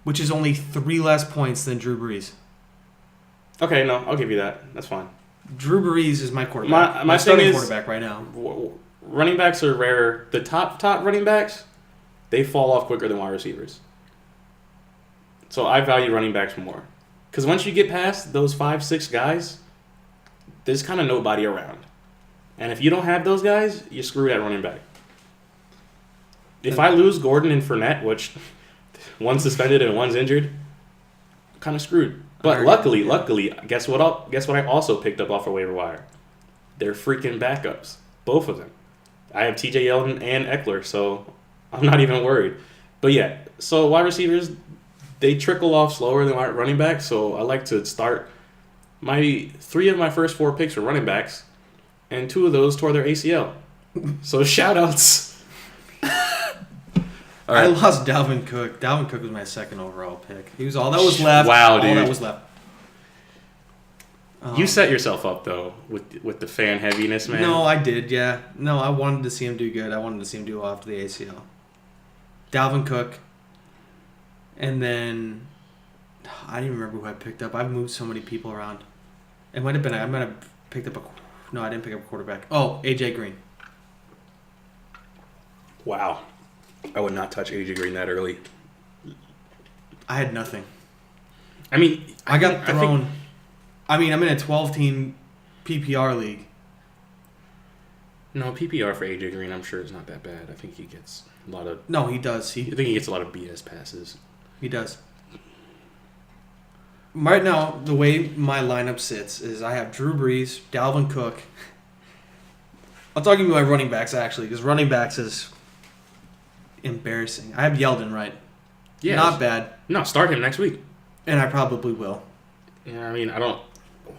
Which is only 3 less points than Drew Brees. Okay, no, I'll give you that. That's fine. Drew Brees is my quarterback. My starting quarterback right now. Running backs are rare. The top running backs, they fall off quicker than wide receivers. So I value running backs more. Because once you get past those 5, 6 guys, there's kind of nobody around. And if you don't have those guys, you're screwed at running back. If I lose Gordon and Fournette, which one's suspended and one's injured, I'm kind of screwed. But luckily, guess what I also picked up off of waiver wire? They're freaking backups. Both of them. I have TJ Yeldon and Eckler, so I'm not even worried. But yeah, so wide receivers, they trickle off slower than running backs, so I like to start. 3 of my first 4 picks were running backs, and 2 of those tore their ACL. So shout-outs. All right. I lost Dalvin Cook. Dalvin Cook was my 2nd overall pick. He was all that was left. Wow, dude. All that was left. You set yourself up, though, with the fan heaviness, man. No, I did, yeah. No, I wanted to see him do good. I wanted to see him do well after the ACL. Dalvin Cook. And then, I don't even remember who I picked up. I've moved so many people around. I might have picked up No, I didn't pick up a quarterback. Oh, AJ Green. Wow. I would not touch AJ Green that early. I had nothing. I mean, I got thrown. I'm in a 12-team PPR league. No, PPR for AJ Green, I'm sure is not that bad. I think he gets a lot of. No, he does. I think he gets a lot of BS passes. He does. Right now, the way my lineup sits is I have Drew Brees, Dalvin Cook. I'll talk about my running backs, actually, because running backs is embarrassing. I have Yeldon, right? Yeah. Not bad. No, start him next week. And I probably will. Yeah, I mean, I don't.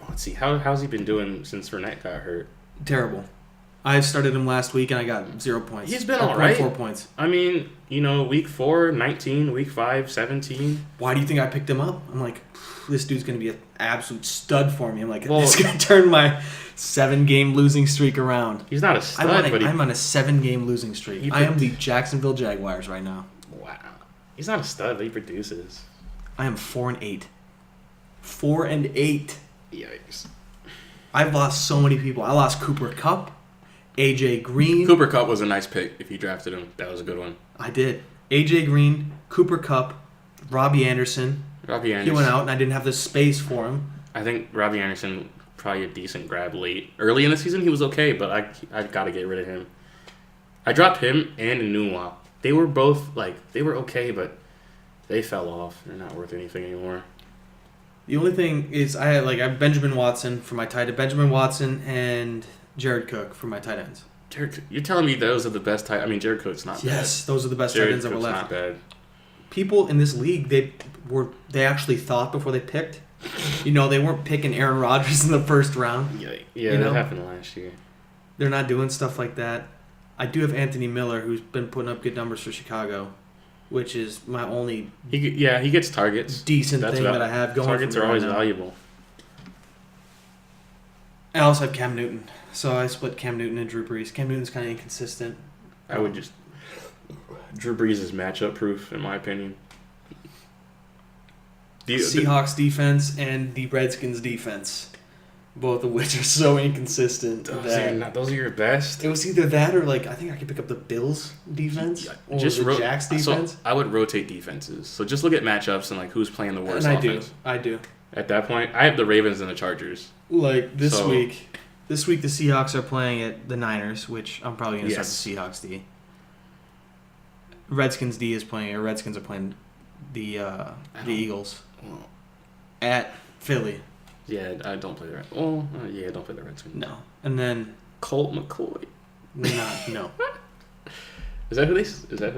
Let's see. How's he been doing since Fournette got hurt? Terrible. I started him last week and I got 0 points. He's been all right. 4 points. I mean, week 4, 19, week 5, 17. Why do you think I picked him up? I'm like, this dude's going to be an absolute stud for me. I'm like, this is going to turn my 7-game losing streak around. He's not a stud, I'm on a 7-game losing streak. I am the Jacksonville Jaguars right now. Wow. He's not a stud, but he produces. I am 4-8. 4-8. Yikes. I've lost so many people. I lost Cooper Kupp, AJ Green. Cooper Kupp was a nice pick if you drafted him. That was a good one. I did. AJ Green, Cooper Kupp, Robbie Anderson. He went out and I didn't have the space for him. I think Robbie Anderson probably a decent grab late. Early in the season he was okay, but I got to get rid of him. I dropped him and Enunwa. They were both they were okay, but they fell off. They're not worth anything anymore. The only thing is I have Benjamin Watson for my tight end. Benjamin Watson and Jared Cook for my tight ends. You're telling me those are the best tight? I mean, Jared Cook's not bad. Yes, those are the best tight ends that were left. Not bad. People in this league, they actually thought before they picked. They weren't picking Aaron Rodgers in the first round. Yeah, that happened last year. They're not doing stuff like that. I do have Anthony Miller, who's been putting up good numbers for Chicago, which is my only he gets targets. Decent thing that I have going. Targets are always valuable. I also have Cam Newton, so I split Cam Newton and Drew Brees. Cam Newton's kind of inconsistent. I would just Drew Brees is matchup proof in my opinion. The Seahawks defense and the Redskins defense, both of which are so inconsistent. Those are your best. It was either that or I think I could pick up the Bills defense or the Jacks defense. So I would rotate defenses. So just look at matchups and who's playing the worst offense. I do. At that point, I have the Ravens and the Chargers. This week the Seahawks are playing at the Niners, which I'm probably going to start the Seahawks D. Redskins D is playing, or Redskins are playing the Eagles at Philly. Yeah, I don't play the Redskins. Oh, yeah, don't play the Redskins. No. And then Colt McCoy. No. Is that who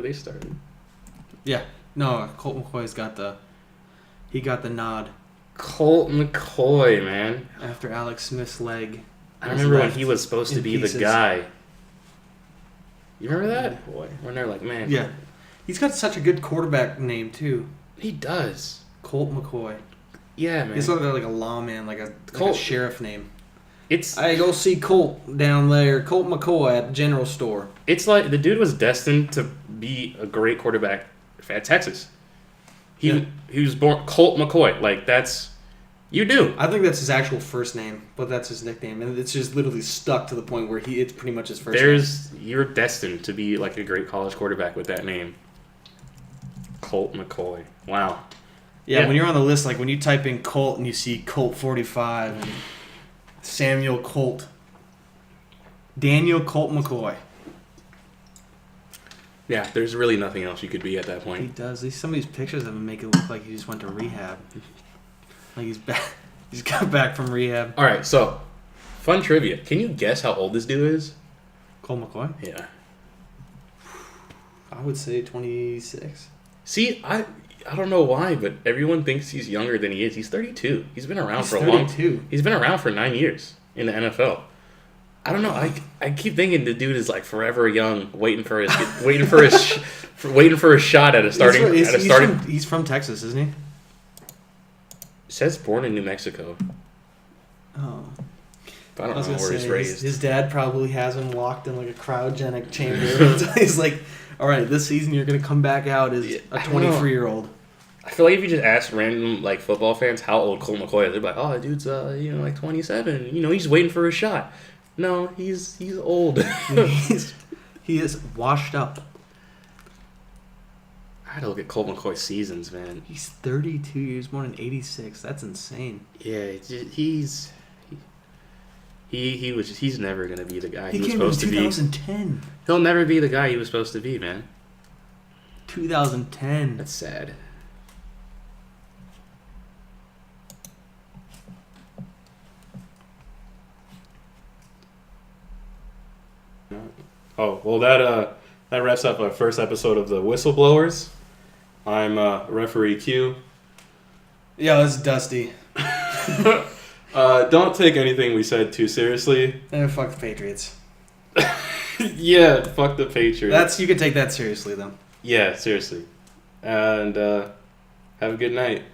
they started? Yeah. No, Colt McCoy's got the nod. Colt McCoy, man. After Alex Smith's leg. I remember when he was supposed to be the guy. You remember that? Oh, boy. When they're like, man. Yeah. He's got such a good quarterback name, too. He does. Colt McCoy. Yeah, man. He's like a lawman, like a sheriff name. I go see Colt down there, Colt McCoy at the general store. It's like the dude was destined to be a great quarterback at Texas. He was born Colt McCoy. That's you do. I think that's his actual first name, but that's his nickname, and it's just literally stuck to the point where it's pretty much his first name. You're destined to be a great college quarterback with that name. Colt McCoy. Wow. Yeah, when you're on the list, when you type in Colt and you see Colt 45 and Samuel Colt, Daniel Colt McCoy. Yeah, there's really nothing else you could be at that point. He does. Some of these pictures of him make it look like he just went to rehab. Like he's back. He's got back from rehab. All right, so fun trivia. Can you guess how old this dude is? Colt McCoy? Yeah. I would say 26. See, I don't know why, but everyone thinks he's younger than he is. He's 32. He's been around for a long time. He's been around for 9 years in the NFL. I don't know. I keep thinking the dude is forever young, waiting for his shot at a starting. He's from Texas, isn't he? It says born in New Mexico. Oh. But I don't know where he's raised. His dad probably has him locked in a cryogenic chamber. He's like, all right, this season you're going to come back out as a 23-year-old. I feel like if you just ask random football fans how old Colt McCoy is, they're like, oh, dude's 27. He's waiting for a shot. No, he's old. He is washed up. I had to look at Colt McCoy's seasons, man. He's 32 years born in 86. That's insane. Yeah, he's never gonna be the guy he was came in supposed to be. 2010. He'll never be the guy he was supposed to be, man. 2010. That's sad. Oh, well, that wraps up our first episode of the Whistleblowers. I'm referee Q. Yeah, that's Dusty. Don't take anything we said too seriously. Fuck the Patriots. Yeah, fuck the Patriots. You can take that seriously, though. Yeah, seriously. And have a good night.